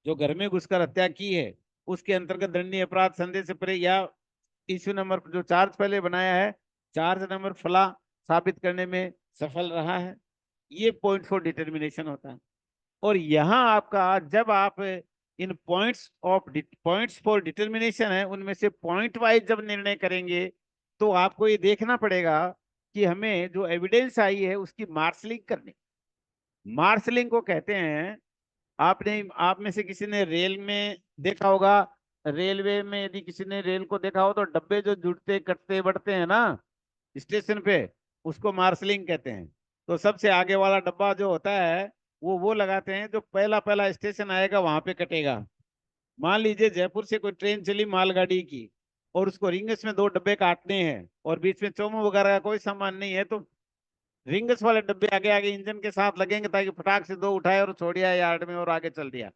जो घर में घुसकर हत्या की है उसके अंतर्गत दंडनीय अपराध संदेह से परे या इश्यू नंबर जो चार्ज पहले बनाया है चार्ज नंबर फला साबित करने में सफल रहा है। ये पॉइंट फॉर डिटर्मिनेशन होता है। और यहाँ आपका जब आप इन पॉइंट्स फॉर डिटर्मिनेशन है उनमें से पॉइंट वाइज जब निर्णय करेंगे तो आपको ये देखना पड़ेगा कि हमें जो एविडेंस आई है उसकी मार्शलिंग करनी। मार्शलिंग को कहते हैं, आपने आप में से किसी ने रेल में देखा होगा, रेलवे में यदि किसी ने रेल को देखा हो तो डब्बे जो जुड़ते कटते बढ़ते हैं ना स्टेशन पे, उसको मार्शलिंग कहते हैं। तो सबसे आगे वाला डब्बा जो होता है वो लगाते हैं जो पहला पहला स्टेशन आएगा वहां पे कटेगा। मान लीजिए जयपुर से कोई ट्रेन चली मालगाड़ी की और उसको रिंगस में दो डब्बे काटने हैं और बीच में चोमो वगैरह का कोई सामान नहीं है, तो रिंगस वाले डब्बे आगे आगे इंजन के साथ लगेंगे ताकि फटाक से दो उठाए और छोड़ दिया यार्ड में और आगे चल दिया।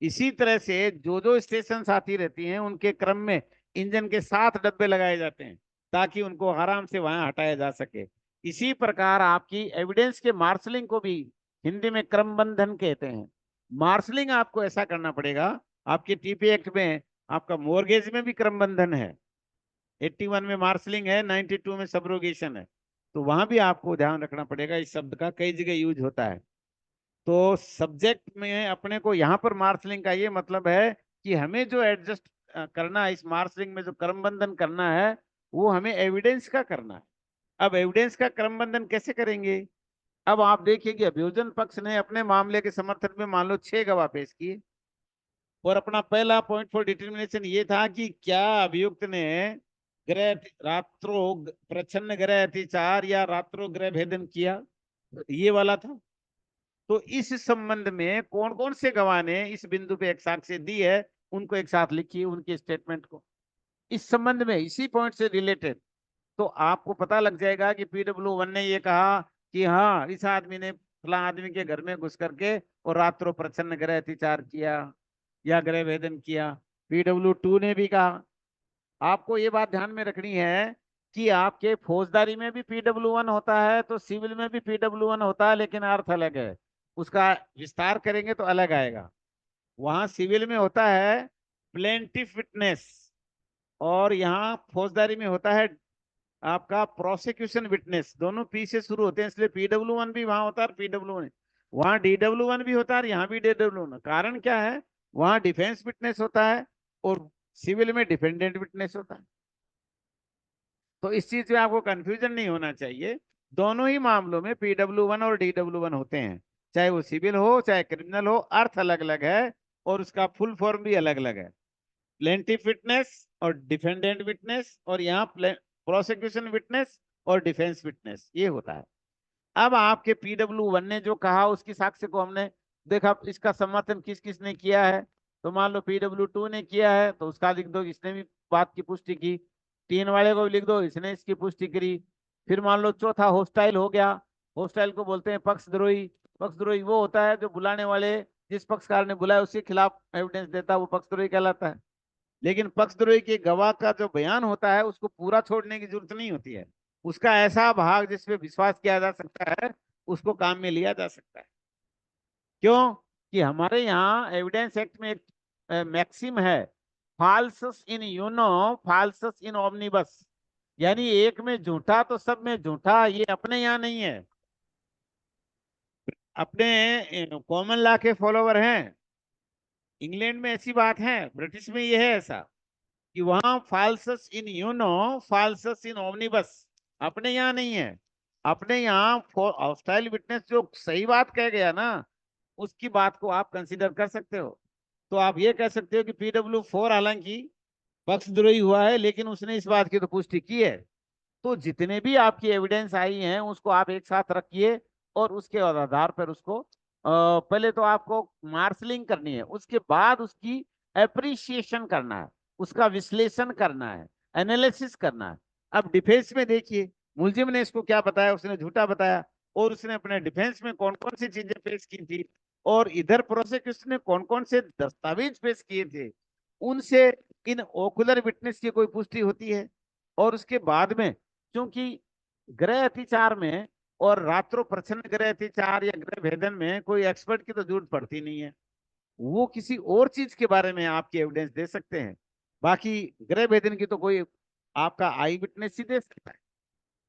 इसी तरह से जो जो स्टेशन आती रहती हैं उनके क्रम में इंजन के साथ डब्बे लगाए जाते हैं ताकि उनको आराम से वहां हटाया जा सके। इसी प्रकार आपकी एविडेंस के मार्शलिंग को भी हिंदी में क्रमबंधन कहते हैं। मार्शलिंग आपको ऐसा करना पड़ेगा, आपके टीपी एक्ट में आपका मोर्गेज में भी क्रमबंधन है, 81 में मार्शलिंग है, 92 में सब्रोगेशन है। तो वहां भी आपको ध्यान रखना पड़ेगा, इस शब्द का कई जगह यूज होता है। तो सब्जेक्ट में अपने को यहाँ पर मार्शलिंग का ये मतलब है कि हमें जो एडजस्ट करना है, इस मार्शलिंग में जो क्रमबंधन करना है वो हमें एविडेंस का करना है। अब एविडेंस का क्रमबंधन कैसे करेंगे? अब आप देखिए कि अभियोजन पक्ष ने अपने मामले के समर्थन में मान लो 6 गवाह पेश किए और अपना पहला पॉइंट फॉर डिटर्मिनेशन ये था कि क्या अभियुक्त ने गृह रात्रो प्रच्छन्न गृह अतिचार या रात्रो गृह भेदन किया, ये वाला था। तो इस संबंध में कौन कौन से गवाह ने इस बिंदु पे एक साक्ष्य दी है उनको एक साथ लिखिए, उनके स्टेटमेंट को इस संबंध में इसी पॉइंट से रिलेटेड। तो आपको पता लग जाएगा कि PW1 ने ये कहा कि हाँ इस आदमी ने फला आदमी के घर में घुस करके और रात्रों प्रच्छन्न गृह अतिचार किया या गृह भेदन किया। PW2 ने भी कहा। आपको ये बात ध्यान में रखनी है कि आपके फौजदारी में भी PW1 होता है तो सिविल में भी PW1 होता है, लेकिन अर्थ अलग है, उसका विस्तार करेंगे तो अलग आएगा। वहां सिविल में होता है प्लेंटिफ विटनेस और यहाँ फौजदारी में होता है आपका प्रोसिक्यूशन विटनेस। दोनों पी से शुरू होते हैं, इसलिए PW1 भी वहां होता है, PW1 वहां DW1 भी होता है और यहाँ भी DW1। कारण क्या है? वहां डिफेंस विटनेस होता है और सिविल में डिफेंडेंट विटनेस होता है। तो इस चीज में आपको कंफ्यूजन नहीं होना चाहिए। दोनों ही मामलों में PW1 और DW1 होते हैं, चाहे वो सिविल हो चाहे क्रिमिनल हो, अर्थ अलग अलग है और उसका फुल फॉर्म भी अलग अलग है। प्लेंटिफ विटनेस और डिफेंडेंट विटनेस, और यहाँ प्रोसिक्यूशन विटनेस और डिफेंस विटनेस, ये होता है। अब आपके PW1 ने जो कहा उसकी साक्ष्य को हमने देखा, इसका समर्थन किस किस ने किया है। तो मान लो PW2 ने किया है तो उसका लिख दो, इसने भी बात की पुष्टि की। 3 वाले को भी लिख दो, इसने इसकी पुष्टि करी। फिर मान लो चौथा होस्टाइल हो गया। होस्टाइल को बोलते हैं पक्षद्रोही। पक्षद्रोही वो होता है जो बुलाने वाले जिस पक्षकार ने बुलाया उसके खिलाफ एविडेंस देता है, वो पक्षद्रोही कहलाता है। लेकिन पक्षद्रोही के गवाह का जो बयान होता है उसको पूरा छोड़ने की जरूरत नहीं होती है, उसका ऐसा भाग जिसपे विश्वास किया जा सकता है उसको काम में लिया जा सकता है। क्यों? कि हमारे यहाँ एविडेंस एक्ट में एक मैक्सिम है, फाल्सस इन यूनो फाल्सस इन ओमनिबस, यानी एक में झूठा तो सब में झूठा। ये अपने यहाँ नहीं है, अपने कॉमन लॉ के फॉलोवर हैं। इंग्लैंड में ऐसी बात है, ब्रिटिश में ये है ऐसा कि वहां फाल्सस इन यूनो फाल्सस इन ओमनिबस, अपने यहाँ नहीं है। अपने यहाँ हॉस्टाइल विटनेस जो सही बात कह गया ना, उसकी बात को आप कंसीडर कर सकते हो। तो आप ये कह सकते हो कि PW4 हालांकि पक्षद्रोही हुआ है, लेकिन उसने इस बात की तो पुष्टि की है। तो जितने भी आपकी एविडेंस आई हैं उसको आप एक साथ रखिए और उसके आधार पर उसको पहले तो आपको मार्शलिंग करनी है, उसके बाद उसकी एप्रिसिएशन करना है, उसका विश्लेषण करना है, एनालिसिस करना है। अब डिफेंस में देखिए, मुलजिम ने इसको क्या बताया, उसने झूठा बताया, और उसने अपने डिफेंस में कौन कौन सी चीजें पेश की थी, और इधर प्रोसिक्यूशन ने कौन कौन से दस्तावेज पेश किए थे, उनसे इन ओकुलर विटनेस की कोई पुष्टि होती है। और उसके बाद में, क्योंकि गृह अतिचार में और रात्रो प्रच्छन्न गृह अतिचार या गृह भेदन में कोई एक्सपर्ट की तो जरूरत पड़ती नहीं है, वो किसी और चीज के बारे में आपकी एविडेंस दे सकते हैं। बाकी गृह भेदन की तो कोई आपका आई विटनेस ही दे सकता है।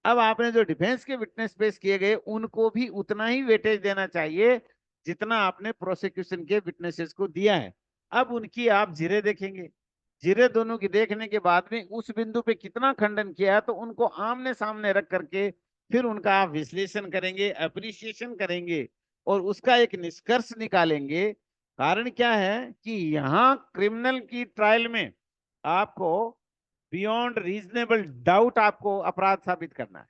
अब आपने जो डिफेंस के विटनेस पेश किए गए उनको भी उतना ही वेटेज देना चाहिए जितना आपने प्रोसिक्यूशन के विटनेसेस को दिया है। अब उनकी आप जिरे देखेंगे, जिरे दोनों की देखने के बाद में उस बिंदु पे कितना खंडन किया है, तो उनको आमने सामने रख करके फिर उनका आप विश्लेषण करेंगे, अप्रिसिएशन करेंगे और उसका एक निष्कर्ष निकालेंगे। कारण क्या है कि यहाँ क्रिमिनल की ट्रायल में आपको बियॉन्ड रीजनेबल डाउट आपको अपराध साबित करना है।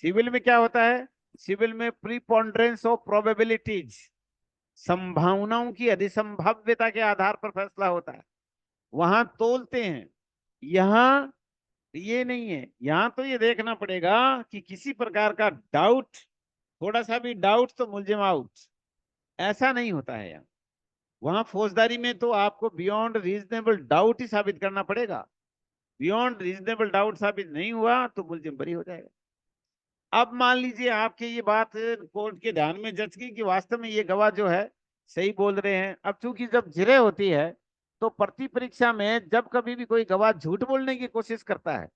सिविल में क्या होता है, सिविल में प्रीपोंडरेंस ऑफ प्रोबेबिलिटीज, संभावनाओं की अधिसंभाव्यता के आधार पर फैसला होता है, वहां तोलते हैं। यहाँ ये नहीं है, यहाँ तो ये देखना पड़ेगा कि किसी प्रकार का डाउट, थोड़ा सा भी डाउट तो मुलजिम आउट, ऐसा नहीं होता है यहाँ। वहां फौजदारी में तो आपको बियॉन्ड रीजनेबल डाउट ही साबित करना पड़ेगा, बियॉन्ड रीजनेबल डाउट साबित नहीं हुआ तो मुलजिम बरी हो जाएगा। अब मान लीजिए आपके ये बात कोर्ट के ध्यान में जज की कि वास्तव में ये गवाह जो है सही बोल रहे हैं। अब चूंकि जब जिरह होती है तो प्रति परीक्षा में जब कभी भी कोई गवाह झूठ बोलने की कोशिश करता है,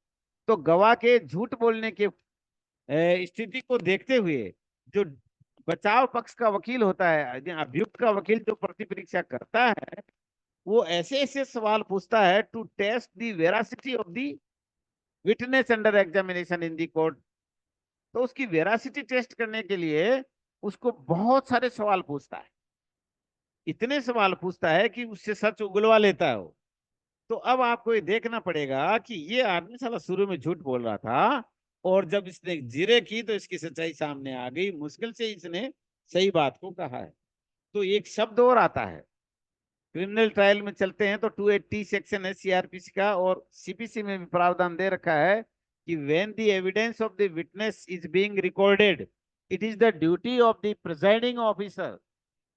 तो गवाह के झूठ बोलने के स्थिति को देखते हुए जो बचाव पक्ष का वकील होता है, अभियुक्त का वकील जो प्रति परीक्षा करता है, वो ऐसे ऐसे सवाल पूछता है to test the veracity of the witness under examination in the court. तो उसकी वेरासिटी टेस्ट करने के लिए उसको बहुत सारे सवाल पूछता है, इतने सवाल पूछता है कि उससे सच उगलवा लेता है वो। तो अब आपको ये देखना पड़ेगा कि ये आदमी साला शुरू में झूठ बोल रहा था और जब इसने जिरे की तो इसकी सच्चाई सामने आ गई, मुश्किल से इसने सही बात को कहा है। तो एक शब्द और आता है, क्रिमिनल ट्रायल में चलते हैं तो 280 सेक्शन है CRPC का, और CPC में भी प्रावधान दे रखा है कि when the evidence of the witness is being recorded, it is the duty of the presiding officer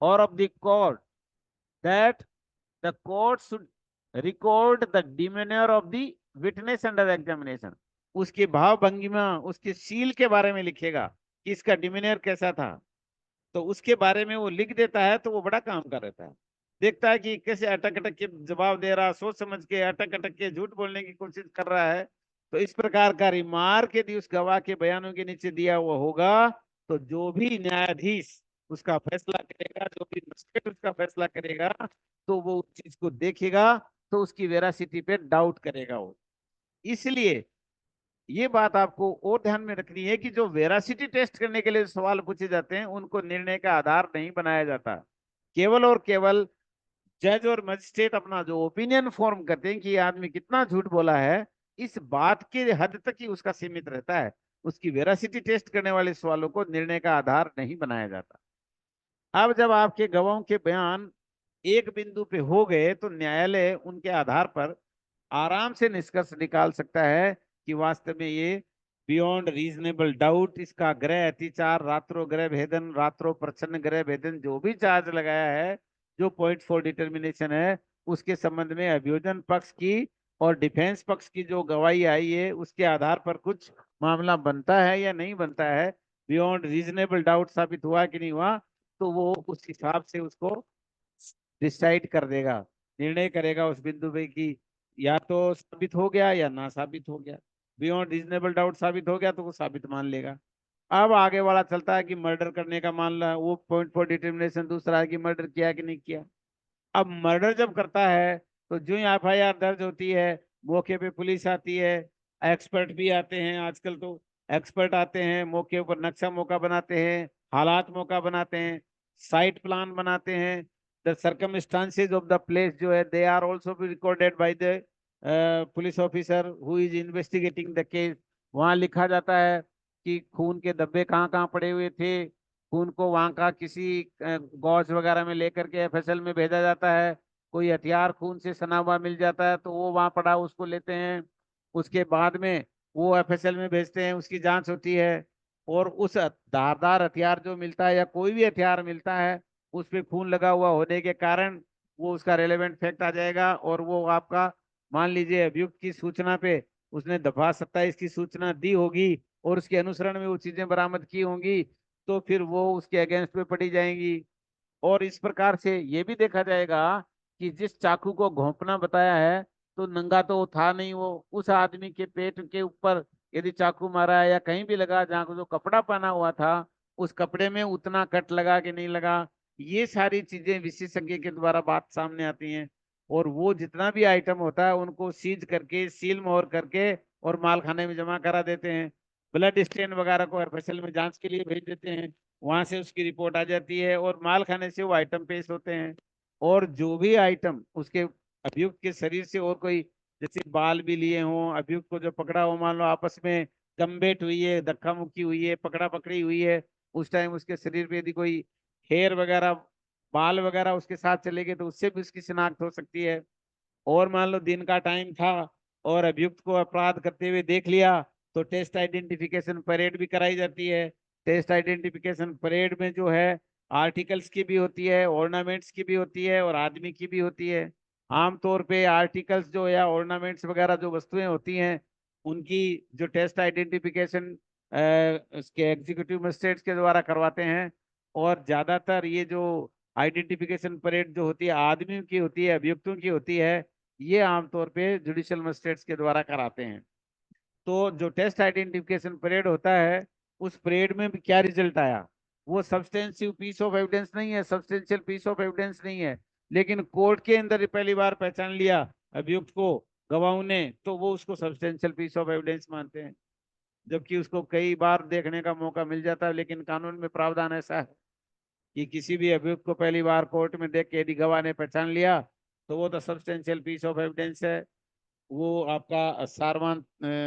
or of the court that the court should record the demeanor of the witness under examination। उसके भाव भंगिमा, उसके seal के बारे में लिखेगा कि इसका डिमीनियर कैसा था, तो उसके बारे में वो लिख देता है। तो वो बड़ा काम कर रहता है, देखता है कि कैसे अटक अटक के जवाब दे रहा, सोच समझ के अटक अटक के झूठ बोलने की कोशिश कर रहा है। तो इस प्रकार का रिमार्क यदि उस गवाह के बयानों के नीचे दिया हुआ होगा तो जो भी न्यायाधीश उसका फैसला करेगा, जो भी मजिस्ट्रेट उसका फैसला करेगा, तो वो उस चीज को देखेगा तो उसकी वेरासिटी पे डाउट करेगा वो। इसलिए ये बात आपको और ध्यान में रखनी है कि जो वेरासिटी टेस्ट करने के लिए सवाल पूछे जाते हैं उनको निर्णय का आधार नहीं बनाया जाता। केवल और केवल जज और मजिस्ट्रेट अपना जो ओपिनियन फॉर्म करते हैं कि ये आदमी कितना झूठ बोला है, इस बात के हद तक ही उसका सीमित रहता है। उसकी वेरासिटी टेस्ट करने वाले सवालों को निर्णय का आधार नहीं बनाया जाता। अब जब आपके गवाहों के बयान एक बिंदु पे हो गए तो न्यायालय उनके आधार पर आराम से निष्कर्ष निकाल सकता है कि वास्तव में ये बियॉन्ड रीजनेबल डाउट, इसका गृह अतिचार, रात्रो गृह भेदन, रात्रो प्रच्छन्न गृह भेदन, जो भी चार्ज लगाया है, जो पॉइंट फॉर डिटर्मिनेशन है, उसके संबंध में अभियोजन पक्ष की और डिफेंस पक्ष की जो गवाही आई है उसके आधार पर कुछ मामला बनता है या नहीं बनता है, बियॉन्ड रीजनेबल डाउट साबित हुआ कि नहीं हुआ, तो वो उस हिसाब से उसको डिसाइड कर देगा, निर्णय करेगा उस बिंदु पे कि या तो साबित हो गया या ना साबित हो गया। बियॉन्ड रीजनेबल डाउट साबित हो गया तो वो साबित मान लेगा। अब आगे वाला चलता है कि मर्डर करने का मामला, वो पॉइंट फॉर डिटर्मिनेशन दूसरा है कि मर्डर किया कि नहीं किया। अब मर्डर जब करता है तो जो ही एफआईआर दर्ज होती है, मौके पे पुलिस आती है, एक्सपर्ट भी आते हैं, आजकल तो एक्सपर्ट आते हैं, मौके पर नक्शा मौका बनाते हैं, हालात मौका बनाते हैं, साइट प्लान बनाते हैं। The circumstances of the place जो है they are also be recorded by the police officer who is investigating the case. वहाँ लिखा जाता है कि खून के धब्बे कहाँ कहाँ पड़े हुए थे, खून को वहां का किसी गॉज वगैरह में लेकर के एफएसएल में भेजा जाता है। कोई हथियार खून से सना हुआ मिल जाता है तो वो वहां पड़ा उसको लेते हैं, उसके बाद में वो एफएसएल में भेजते हैं, उसकी जांच होती है। और उस धारदार हथियार जो मिलता है या कोई भी हथियार मिलता है उस पे खून लगा हुआ होने के कारण वो उसका रेलेवेंट फैक्ट आ जाएगा, और वो आपका मान लीजिए अभियुक्त की सूचना पे उसने दफा 27 की सूचना दी होगी और उसके अनुसरण में वो चीजें बरामद की होंगी, तो फिर वो उसके अगेंस्ट में पड़ी जाएंगी। और इस प्रकार से ये भी देखा जाएगा कि जिस चाकू को घोंपना बताया है तो नंगा तो वो था नहीं, वो उस आदमी के पेट के ऊपर यदि चाकू मारा है या कहीं भी लगा जहाँ को जो कपड़ा पहना हुआ था उस कपड़े में उतना कट लगा कि नहीं लगा। ये सारी चीजें विशेषज्ञ के द्वारा बात सामने आती हैं, और वो जितना भी आइटम होता है उनको सीज करके सील मोहर करके और माल खाने में जमा करा देते हैं। ब्लड स्टेन वगैरह को एफएसएल में जांच के लिए भेज देते हैं, वहां से उसकी रिपोर्ट आ जाती है और माल खाने से वो आइटम पेश होते हैं। और जो भी आइटम उसके अभियुक्त के शरीर से और कोई जैसे बाल भी लिए हों, अभियुक्त को जो पकड़ा हो, मान लो आपस में गम्बेट हुई है, धक्का मुक्की हुई है, पकड़ा पकड़ी हुई है, उस टाइम उसके शरीर पे यदि कोई हेयर वगैरह बाल वगैरह उसके साथ चले गए तो उससे भी उसकी शिनाख्त हो सकती है। और मान लो दिन का टाइम था और अभियुक्त को अपराध करते हुए देख लिया तो टेस्ट आइडेंटिफिकेशन परेड भी कराई जाती है। टेस्ट आइडेंटिफिकेशन परेड में जो है आर्टिकल्स की भी होती है, ऑर्नामेंट्स की भी होती है और आदमी की भी होती है। आमतौर पे आर्टिकल्स जो या ऑर्नामेंट्स वगैरह जो वस्तुएं होती हैं उनकी जो टेस्ट आइडेंटिफिकेशन उसके एग्जीक्यूटिव मजिस्ट्रेट्स के द्वारा करवाते हैं। और ज्यादातर ये जो आइडेंटिफिकेशन परेड जो होती है आदमियों की होती है, अभियुक्तों की होती है, ये आमतौर पे जुडिशियल मजिस्ट्रेट्स के द्वारा कराते हैं। तो जो टेस्ट आइडेंटिफिकेशन परेड होता है उस परेड में भी क्या रिजल्ट आया, वो सब्सटेंसिव पीस ऑफ एविडेंस नहीं है, सब्सटेंशियल पीस ऑफ एविडेंस नहीं है, लेकिन कोर्ट के अंदर पहली बार पहचान लिया अभियुक्त को गवाहों ने तो वो उसको सब्सटेंशियल पीस ऑफ एविडेंस मानते हैं। जबकि उसको कई बार देखने का मौका मिल जाता है, लेकिन कानून में प्रावधान ऐसा है कि किसी भी अभियुक्त को पहली बार कोर्ट में देख के यदि गवाह ने पहचान लिया तो वो तो सब्सटेंशियल पीस ऑफ एविडेंस है, वो आपका सारवान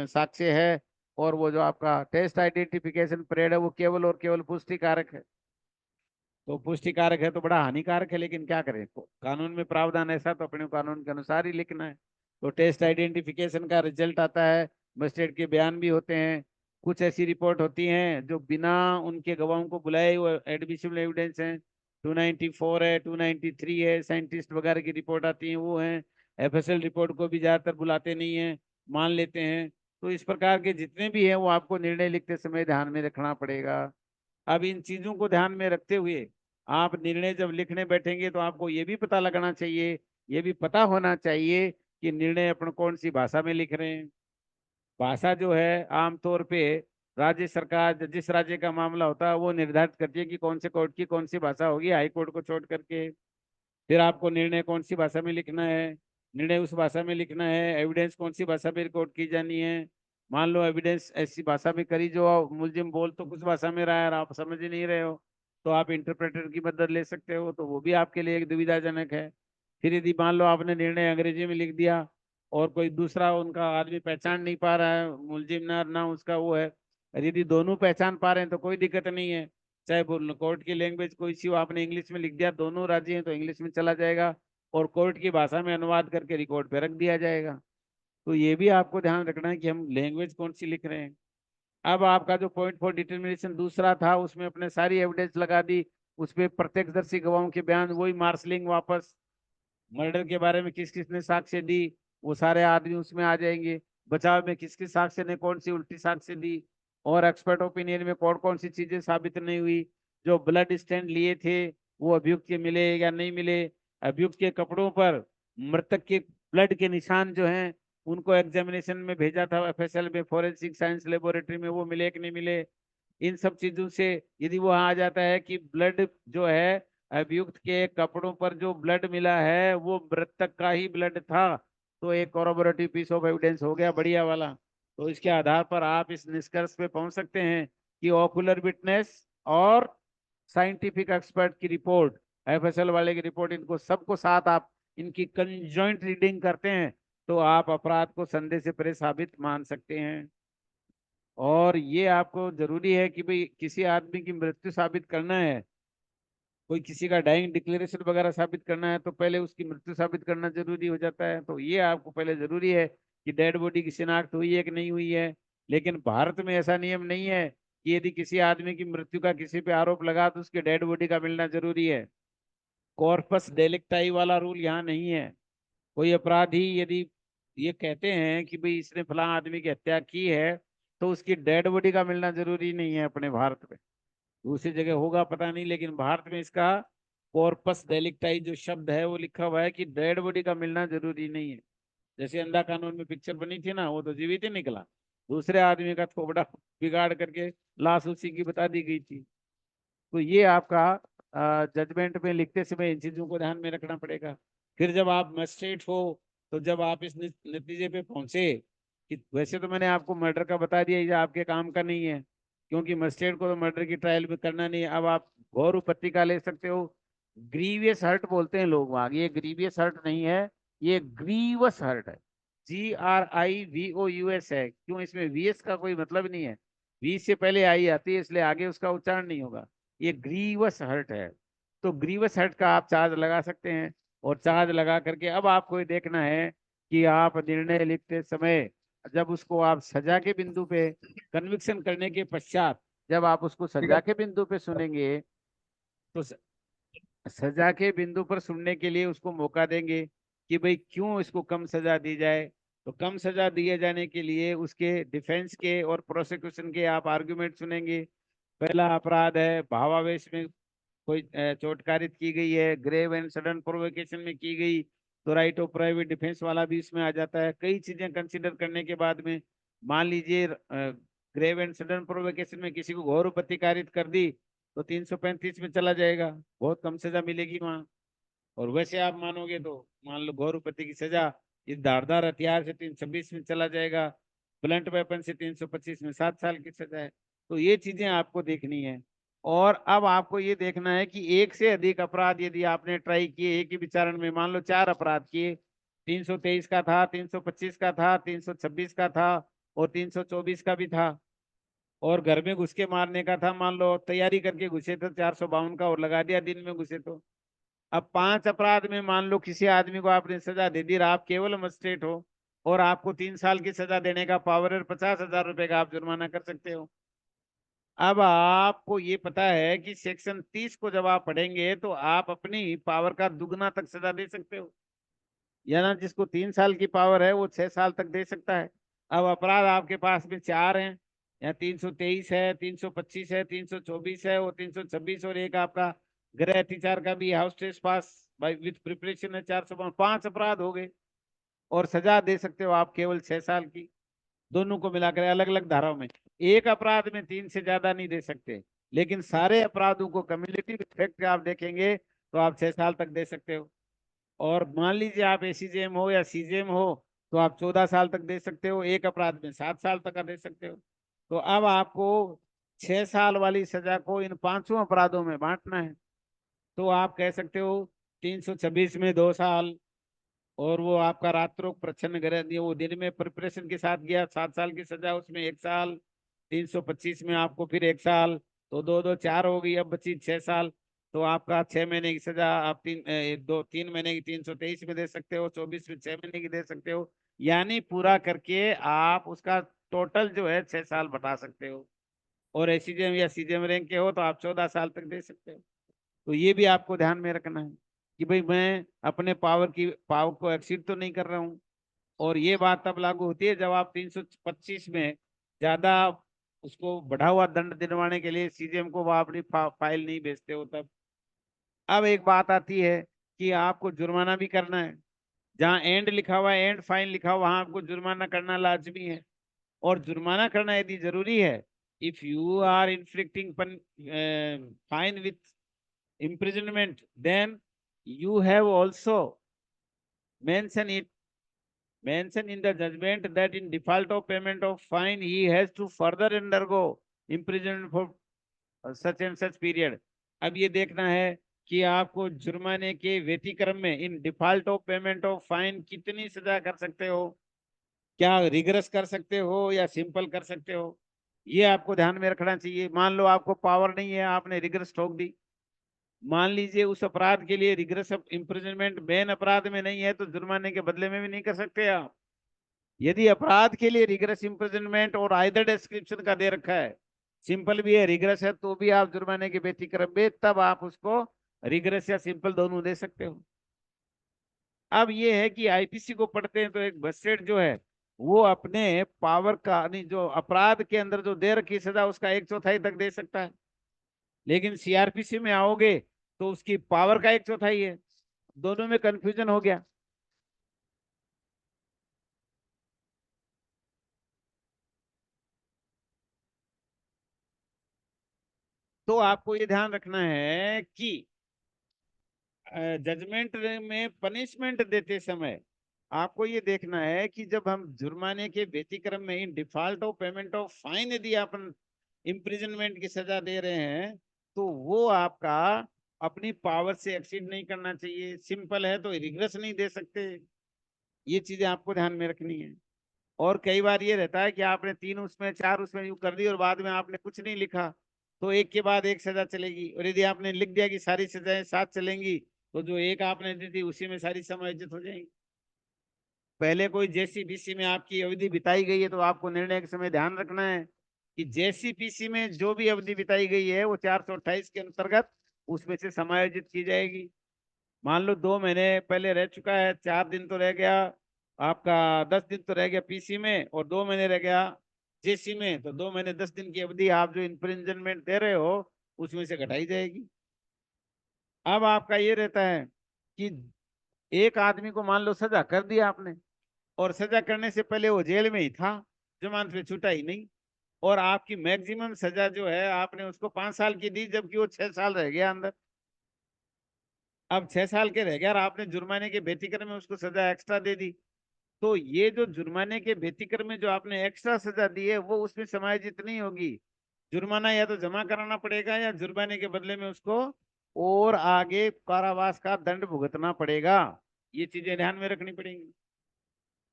साक्ष्य है। और वो जो आपका टेस्ट आइडेंटिफिकेशन परेड है वो केवल और केवल पुष्टि कारक है। तो पुष्टि कारक है तो बड़ा हानिकारक है, लेकिन क्या करें, कानून में प्रावधान ऐसा तो अपने कानून के अनुसार ही लिखना है। तो टेस्ट आइडेंटिफिकेशन का रिजल्ट आता है, मजिस्ट्रेट के बयान भी होते हैं, कुछ ऐसी रिपोर्ट होती हैं जो बिना उनके गवाहों को बुलाए वो एडमिसिबल एविडेंस हैं। 294 है, 293 है, साइंटिस्ट वगैरह की रिपोर्ट आती है वो हैं। एफएसएल रिपोर्ट को भी ज्यादातर बुलाते नहीं है, मान लेते हैं। तो इस प्रकार के जितने भी हैं वो आपको निर्णय लिखते समय ध्यान में रखना पड़ेगा। अब इन चीजों को ध्यान में रखते हुए आप निर्णय जब लिखने बैठेंगे तो आपको ये भी पता लगना चाहिए, ये भी पता होना चाहिए कि निर्णय अपन कौन सी भाषा में लिख रहे हैं। भाषा जो है आमतौर पे राज्य सरकार जिस राज्य का मामला होता है वो निर्धारित करती है कि कौन से कोर्ट की कौन सी भाषा होगी, हाई कोर्ट को छोड़ करके। फिर आपको निर्णय कौन सी भाषा में लिखना है, निर्णय उस भाषा में लिखना है, एविडेंस कौन सी भाषा में रिकॉर्ड की जानी है। मान लो एविडेंस ऐसी भाषा में करी जो मुलजिम बोल तो कुछ भाषा में रहा है और आप समझ ही नहीं रहे हो, तो आप इंटरप्रेटर की मदद ले सकते हो, तो वो भी आपके लिए एक दुविधाजनक है। फिर यदि मान लो आपने निर्णय अंग्रेजी में लिख दिया और कोई दूसरा उनका आदमी पहचान नहीं पा रहा है, मुलजिम ना ना उसका वो है, और यदि दोनों पहचान पा रहे हैं तो कोई दिक्कत नहीं है। चाहे कोर्ट की लैंग्वेज कोई सी हो, आपने इंग्लिश में लिख दिया, दोनों राजी हैं तो इंग्लिश में चला जाएगा और कोर्ट की भाषा में अनुवाद करके रिकॉर्ड पे रख दिया जाएगा। तो ये भी आपको ध्यान रखना है कि हम लैंग्वेज कौन सी लिख रहे हैं। अब आपका जो पॉइंट फॉर डिटर्मिनेशन दूसरा था उसमें अपने सारी एविडेंस लगा दी, उसपे प्रत्यक्षदर्शी गवाहों के बयान, वही मार्शलिंग वापस, मर्डर के बारे में किस किस ने साक्ष्य दी वो सारे आदमी उसमें आ जाएंगे, बचाव में किस किस साक्ष्य ने कौन सी उल्टी साक्ष्य दी, और एक्सपर्ट ओपिनियन में कौन कौन सी चीजें साबित नहीं हुई, जो ब्लड स्टैंड लिए थे वो अभियुक्त के मिले या नहीं मिले, अभियुक्त के कपड़ों पर मृतक के ब्लड के निशान जो हैं उनको एग्जामिनेशन में भेजा था एफएसएल में, फॉरेंसिक साइंस लेबोरेटरी में, वो मिले कि नहीं मिले। इन सब चीजों से यदि वो आ जाता है कि ब्लड जो है अभियुक्त के कपड़ों पर जो ब्लड मिला है वो मृतक का ही ब्लड था, तो एक कॉरोबोरेटिव पीस ऑफ एविडेंस हो गया बढ़िया वाला। तो इसके आधार पर आप इस निष्कर्ष पे पहुंच सकते हैं कि ऑकुलर विटनेस और साइंटिफिक एक्सपर्ट की रिपोर्ट, एफएसएल वाले की रिपोर्ट, इनको सबको साथ आप इनकी कंजॉइंट रीडिंग करते हैं तो आप अपराध को संदेह से परे साबित मान सकते हैं। और ये आपको जरूरी है कि भाई किसी आदमी की मृत्यु साबित करना है, कोई किसी का डाइंग डिक्लेरेशन वगैरह साबित करना है तो पहले उसकी मृत्यु साबित करना जरूरी हो जाता है। तो ये आपको पहले जरूरी है कि डेड बॉडी की शिनाख्त हुई है कि नहीं हुई है। लेकिन भारत में ऐसा नियम नहीं है कि यदि किसी आदमी की मृत्यु का किसी पे आरोप लगा तो उसके डेड बॉडी का मिलना जरूरी है। कॉर्पस डेलिक्टाई वाला रूल यहाँ नहीं है। कोई अपराधी यदि ये कहते हैं कि भाई इसने फलां आदमी की हत्या की है तो उसकी डेड बॉडी का मिलना जरूरी नहीं है अपने भारत में। दूसरी जगह होगा पता नहीं, लेकिन भारत में इसका कॉर्पस डेलिक्टाई जो शब्द है वो लिखा हुआ है कि डेड बॉडी का मिलना जरूरी नहीं है। जैसे अंधा कानून में पिक्चर बनी थी ना, वो तो जीवित ही निकला, दूसरे आदमी का थोबड़ा बिगाड़ करके लाश उसी की बता दी गई थी। तो ये आपका जजमेंट में लिखते समय इन चीजों को ध्यान में रखना पड़ेगा। फिर जब आप मजिस्ट्रेट हो तो जब आप इस नतीजे पे पहुंचे कि वैसे तो मैंने आपको मर्डर का बता दिया, ये आपके काम का नहीं है क्योंकि मजिस्ट्रेट को तो मर्डर की ट्रायल में करना नहीं है। अब आप गौर उपपत्ति का ले सकते हो। ग्रीवियस हर्ट बोलते हैं लोग वहां, ये ग्रीवियस हर्ट नहीं है, ये ग्रीवस हर्ट है। GRIVOUS है। क्यों, इसमें वीएस का कोई मतलब नहीं है, वी से पहले आई आती है इसलिए आगे उसका उच्चारण नहीं होगा। ये ग्रीवस हर्ट है। तो ग्रीवस हर्ट का आप चार्ज लगा सकते हैं। और चार्ज लगा करके अब आपको ये देखना है कि आप निर्णय लिखते समय जब उसको आप सजा के बिंदु पे कन्विक्शन करने के पश्चात जब आप उसको सजा के बिंदु पे सुनेंगे तो सजा के बिंदु पर सुनने के लिए उसको मौका देंगे कि भाई क्यों इसको कम सजा दी जाए। तो कम सजा दिए जाने के लिए उसके डिफेंस के और प्रोसिक्यूशन के आप आर्गुमेंट सुनेंगे। पहला अपराध है भावावेश में कोई चोटकारित की गई है, ग्रेव एंड सडन प्रोवोकेशन में की गई, तो राइट ऑफ प्राइवेट डिफेंस वाला भी इसमें आ जाता है। कई चीजें कंसीडर करने के बाद में मान लीजिए ग्रेव एंड सडन प्रोवोकेशन में किसी को घोर उपत्ति कारित कर दी तो 335 में चला जाएगा, बहुत कम सजा मिलेगी वहां। और वैसे आप मानोगे तो मान लो घोर उपत्ति की सजा इस धारदार हथियार से 326 में चला जाएगा, ब्लंट वेपन से 325 में 7 साल की सजा है। तो ये चीजें आपको देखनी है। और अब आपको ये देखना है कि एक से अधिक अपराध यदि आपने ट्राई किए एक ही विचारण में, मान लो 4 अपराध किए, 323 का था, 325 का था, 326 का था और 324 का भी था, और घर में घुस के मारने का था, मान लो तैयारी करके घुसे तो 452 का और लगा दिया दिन में घुसे तो। अब 5 अपराध में मान लो किसी आदमी को आपने सजा दे दी, आप केवल मजिस्ट्रेट हो और आपको 3 साल की सजा देने का पावर है, 50,000 रुपए का आप जुर्माना कर सकते हो। अब आपको ये पता है कि सेक्शन 30 को जब आप पढ़ेंगे तो आप अपनी पावर का दुगना तक सजा दे सकते हो। या ना, जिसको 3 साल की पावर है वो 6 साल तक दे सकता है। अब अपराध आपके पास में 4 हैं, या 323 है, 325 है, 324 है और 326, और एक आपका गृह अतिचार का भी house trace pass by with preparation है 452। 5 अपराध हो गए और सजा दे सकते हो आप केवल 6 साल की, दोनों को मिलाकर अलग अलग धाराओं में। एक अपराध में 3 से ज्यादा नहीं दे सकते, लेकिन सारे अपराधों को कम्युलेटिव इफेक्ट आप देखेंगे तो आप 6 साल तक दे सकते हो। और मान लीजिए आप एसीजेएम हो या सीजेएम हो तो आप 14 साल तक दे सकते हो, एक अपराध में 7 साल तक का दे सकते हो। तो अब आपको 6 साल वाली सजा को इन 5 अपराधों में बांटना है। तो आप कह सकते हो 326 में 2 साल, और वो आपका रात्रों प्रच्छन्न गृह वो दिन में प्रिपरेशन के साथ गया 7 साल की सजा, उसमें 1 साल, 325 में आपको फिर 1 साल, तो दो दो 4 हो गई, अब बची 6 साल। तो आपका 6 महीने की सजा आप 3 महीने की 323 में दे सकते हो, 24 में 6 महीने की दे सकते हो, यानी पूरा करके आप उसका टोटल जो है 6 साल बता सकते हो। और एसीजेएम या सीजेएम रैंक के हो तो आप 14 साल तक दे सकते हो। तो ये भी आपको ध्यान में रखना है कि भाई मैं अपने पावर को एक्सीड तो नहीं कर रहा हूँ। और ये बात तब लागू होती है जब आप 325 में ज्यादा उसको बढ़ा हुआ दंड दिलवाने के लिए सीजीएम को वो अपनी फाइल नहीं भेजते हो तब। अब एक बात आती है कि आपको जुर्माना भी करना है। जहाँ एंड लिखा हुआ है, एंड फाइन लिखा हुआ, वहां आपको जुर्माना करना लाजमी है। और जुर्माना करना यदि जरूरी है, if you are inflicting fine with imprisonment, then you have also mentioned it mentioned in the judgment that in default of payment of fine he has to further undergo imprisonment for such and such period। अब ये देखना है कि आपको जुर्माने के व्यतिक्रम में in default of payment of fine कितनी सजा कर सकते हो, क्या रिग्रेस कर सकते हो या सिंपल कर सकते हो, ये आपको ध्यान में रखना चाहिए। मान लो आपको पावर नहीं है, आपने रिग्रेस ठोक दी, मान लीजिए उस अपराध के लिए रिग्रेस ऑफ इम्प्रिजनमेंट मेन अपराध में नहीं है तो जुर्माने के बदले में भी नहीं कर सकते आप। यदि अपराध के लिए रिग्रेस इम्प्रिजनमेंट और आइदर डिस्क्रिप्शन का दे रखा है, सिंपल भी है रिग्रेस है, तो भी आप जुर्माने के व्यतिक्रम में तब आप उसको रिग्रेस या सिंपल दोनों दे सकते हो। अब ये है कि आईपीसी को पढ़ते हैं तो एक मजिस्ट्रेट जो है वो अपने पावर का नहीं, जो अपराध के अंदर जो दे रखी सजा उसका 1/4 तक दे सकता है। लेकिन सीआरपीसी में आओगे तो उसकी पावर का 1/4 है। दोनों में कंफ्यूजन हो गया। तो आपको ये ध्यान रखना है कि जजमेंट में पनिशमेंट देते समय आपको ये देखना है कि जब हम जुर्माने के व्यतिक्रम में in default of payment of fine यदि अपन इम्प्रिजनमेंट की सजा दे रहे हैं तो वो आपका अपनी पावर से एक्सीड नहीं करना चाहिए। सिंपल है तो रिग्रेस नहीं दे सकते। ये चीजें आपको ध्यान में रखनी है। और कई बार ये रहता है कि आपने 3 उसमें 4 उसमें यूं कर दी और बाद में आपने कुछ नहीं लिखा, तो एक के बाद एक सजा चलेगी। और यदि आपने लिख दिया कि सारी सजाएं साथ चलेंगी तो जो एक आपने दी थी उसी में सारी समायोजित हो जाएंगी। पहले कोई जैसी पीसी में आपकी अवधि बिताई गई है तो आपको निर्णय के समय ध्यान रखना है कि जैसी पीसी में जो भी अवधि बिताई गई है वो 428 के अंतर्गत उसमें से समायोजित की जाएगी। मान लो 2 महीने पहले रह चुका है, 4 दिन तो रह गया आपका, 10 दिन तो रह गया पीसी में और 2 महीने रह गया जेसी में, तो 2 महीने 10 दिन की अवधि आप जो इन्फ्रिंजमेंट दे रहे हो उसमें से घटाई जाएगी। अब आपका ये रहता है कि एक आदमी को मान लो सजा कर दिया आपने और सजा करने से पहले वो जेल में ही था, जमानत पे छूटा ही नहीं, और आपकी मैक्सिमम सजा जो है आपने उसको 5 साल की दी जबकि वो 6 साल रह गया अंदर। अब 6 साल के रह गया और आपने जुर्माने के व्यतिक्रम में उसको सजा एक्स्ट्रा दे दी, तो ये जो जुर्माने के व्यतिक्रम में जो आपने एक्स्ट्रा सजा दी है वो उसमें समायोजित नहीं होगी। जुर्माना या तो जमा कराना पड़ेगा या जुर्माने के बदले में उसको और आगे कारावास का दंड भुगतना पड़ेगा। ये चीजें ध्यान में रखनी पड़ेंगी।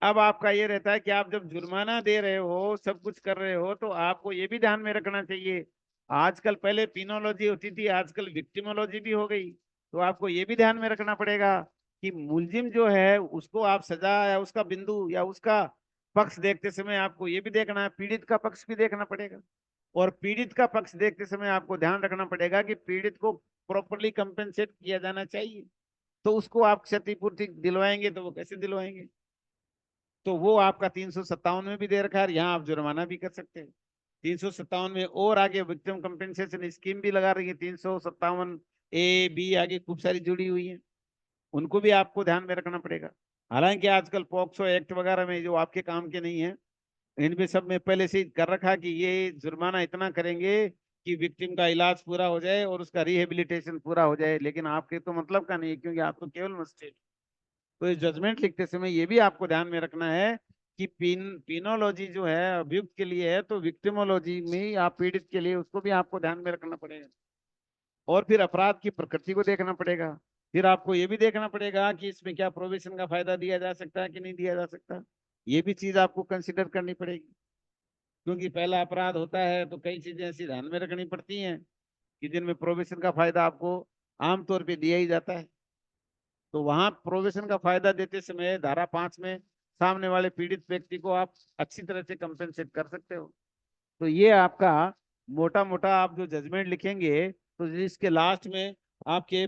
अब आपका ये रहता है कि आप जब जुर्माना दे रहे हो, सब कुछ कर रहे हो, तो आपको ये भी ध्यान में रखना चाहिए, आजकल पहले पिनोलॉजी होती थी आजकल विक्टिमोलॉजी भी हो गई, तो आपको ये भी ध्यान में रखना पड़ेगा कि मुलजिम जो है उसको आप सजा या उसका बिंदु या उसका पक्ष देखते समय आपको ये भी देखना है, पीड़ित का पक्ष भी देखना पड़ेगा। और पीड़ित का पक्ष देखते समय आपको ध्यान रखना पड़ेगा कि पीड़ित को प्रॉपरली कंपेंसेट किया जाना चाहिए, तो उसको आप क्षतिपूर्ति दिलवाएंगे तो वो कैसे दिलवाएंगे, तो वो आपका 357 में भी दे रखा है, यहाँ आप जुर्माना भी कर सकते हैं 357 में। और आगे विक्टिम कंपेंसेशन स्कीम भी लगा रही है 357A B, आगे खूब सारी जुड़ी हुई है, उनको भी आपको ध्यान में रखना पड़ेगा। हालांकि आजकल पॉक्सो एक्ट वगैरह में जो आपके काम के नहीं है, इनमें सब में पहले से ही कर रखा कि ये जुर्माना इतना करेंगे कि विक्टिम का इलाज पूरा हो जाए और उसका रिहेबिलिटेशन पूरा हो जाए, लेकिन आपके तो मतलब का नहीं है क्योंकि आप तो केवल मजिस्ट्रेट। तो इस जजमेंट लिखते समय ये भी आपको ध्यान में रखना है कि पिनोलॉजी जो है अभियुक्त के लिए है, तो विक्टिमोलॉजी में आप पीड़ित के लिए उसको भी आपको ध्यान में रखना पड़ेगा। और फिर अपराध की प्रकृति को देखना पड़ेगा। फिर आपको ये भी देखना पड़ेगा कि इसमें क्या प्रोविजन का फायदा दिया जा सकता है कि नहीं दिया जा सकता, ये भी चीज आपको कंसिडर करनी पड़ेगी। क्योंकि पहला अपराध होता है तो कई चीजें ऐसी ध्यान में रखनी पड़ती हैं कि जिनमें प्रोविजन का फायदा आपको आमतौर पर दिया ही जाता है। तो वहां प्रोविजन का फायदा देते समय धारा 5 में सामने वाले पीड़ित व्यक्ति को आप अच्छी तरह से कंपेंसेट कर सकते हो। तो ये आपका मोटा मोटा आप जो जजमेंट लिखेंगे तो इसके लास्ट में आपके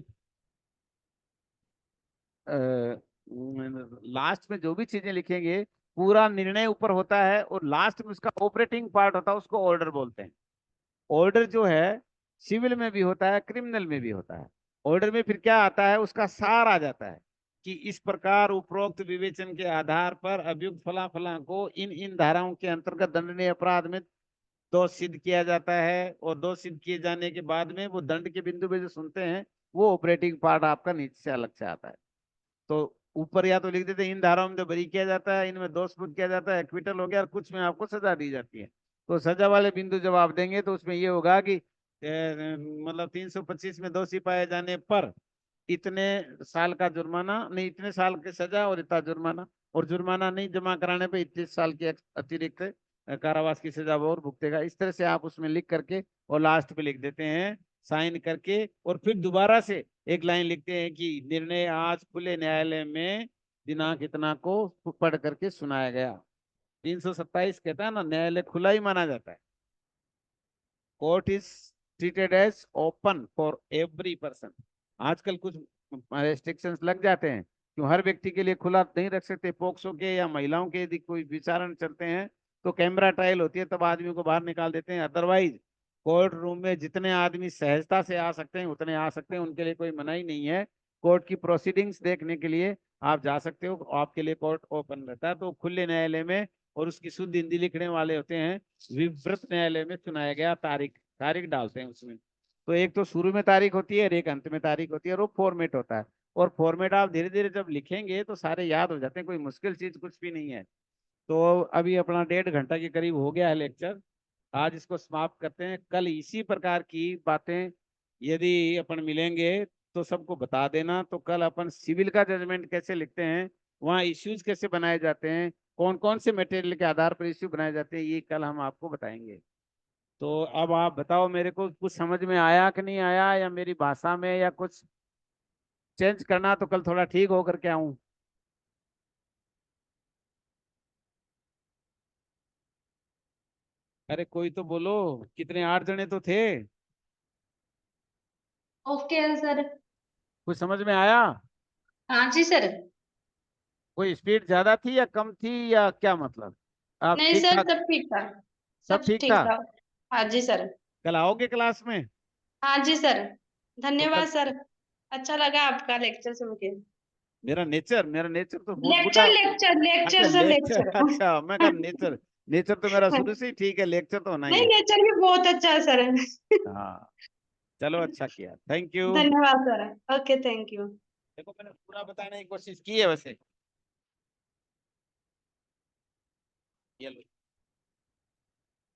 लास्ट में जो भी चीजें लिखेंगे पूरा निर्णय ऊपर होता है और लास्ट में उसका ऑपरेटिंग पार्ट होता है, उसको ऑर्डर बोलते हैं। ऑर्डर जो है सिविल में भी होता है, क्रिमिनल में भी होता है। ऑर्डर में फिर क्या आता है, उसका सार आ जाता है कि इस प्रकार उपरोक्त विवेचन के आधार पर अभियुक्त फला फला को इन इन धाराओं के अंतर्गत दंडनीय अपराध में दोष सिद्ध किया जाता है, और दोष सिद्ध किए जाने के बाद में वो दंड के बिंदु पे जो सुनते हैं वो ऑपरेटिंग पार्ट आपका नीचे से अलग से आता है। तो ऊपर या तो लिख देते हैं इन धाराओं में जो बरी किया जाता है, इनमें दोष सिद्ध किया जाता है, एक्विटल हो गया, और कुछ में आपको सजा दी जाती है। तो सजा वाले बिंदु जब आप देंगे तो उसमें ये होगा कि मतलब 325 में दोषी पाए जाने पर इतने साल का जुर्माना, नहीं इतने साल की सजा और इतना जुर्माना, और जुर्माना नहीं जमा कराने पे 21 साल की अतिरिक्त कारावास की सजा वो और भुगतेगा। इस तरह से आप उसमें लिख करके और लास्ट पे लिख देते हैं साइन करके, और फिर दोबारा से एक लाइन लिखते हैं कि निर्णय आज खुले न्यायालय में दिनांक इतना को पढ़ करके सुनाया गया। 327 कहता है ना, न्यायालय खुला ही माना जाता है। Court is treated as open for every person. आजकल कुछ रेस्ट्रिक्शंस लग जाते हैं, क्यों हर व्यक्ति के लिए खुला नहीं रख सकते। पोक्सो के या महिलाओं के यदि कोई विचारण चलते हैं तो कैमरा ट्रायल होती है, तब आदमी को बाहर निकाल देते हैं। अदरवाइज कोर्ट रूम में जितने आदमी सहजता से आ सकते हैं उतने आ सकते हैं, उनके लिए कोई मनाही नहीं है। कोर्ट की प्रोसीडिंग्स देखने के लिए आप जा सकते हो, आपके लिए कोर्ट ओपन रहता है। तो खुले न्यायालय में, और उसकी शुद्ध हिंदी लिखने वाले होते हैं, विवृत न्यायालय में सुनाया गया तारीख तारीख डालते हैं उसमें। तो एक तो शुरू में तारीख होती है और एक अंत में तारीख होती है, और वो फॉर्मेट होता है। और फॉर्मेट आप धीरे धीरे जब लिखेंगे तो सारे याद हो जाते हैं, कोई मुश्किल चीज कुछ भी नहीं है। तो अभी अपना 1.5 घंटा के करीब हो गया है लेक्चर, आज इसको समाप्त करते हैं। कल इसी प्रकार की बातें यदि अपन मिलेंगे तो सबको बता देना। तो कल अपन सिविल का जजमेंट कैसे लिखते हैं, वहाँ इश्यूज कैसे बनाए जाते हैं, कौन कौन से मटेरियल के आधार पर इश्यू बनाए जाते हैं, ये कल हम आपको बताएंगे। तो अब आप बताओ मेरे को, कुछ समझ में आया कि नहीं आया, या मेरी भाषा में या कुछ चेंज करना तो कल थोड़ा ठीक होकर के आऊं। अरे कोई तो बोलो, कितने 8 जने तो थे। ओके है सर। कुछ समझ में आया? हाँ जी सर। कोई स्पीड ज्यादा थी या कम थी, या क्या मतलब? आप नहीं ठीक सर, ठाक? सब ठीक था। सब सब ठीक ठीक था? था। हाँ जी सर। कल आओगे क्लास में? हाँ जी सर। तो कल धन्यवाद सर। अच्छा लगा आपका लेक्चर सुन के। मेरा नेचर तो बहुत बुरा। लेक्चर लेक्चर अच्छा लेक्चर सर लेक्चर, लेक्चर। अच्छा मैं कहा नेचर। नेचर तो मेरा शुरू से ही ठीक है, लेक्चर तो होना ही नहीं, है। लेक्चर भी बहुत अच्छा है सर। हाँ, चलो अच्छा किया, थैंक यू। धन्यवाद सर। Okay, thank you. देखो मैंने पूरा बताने की कोशिश की है वैसे। ये लो।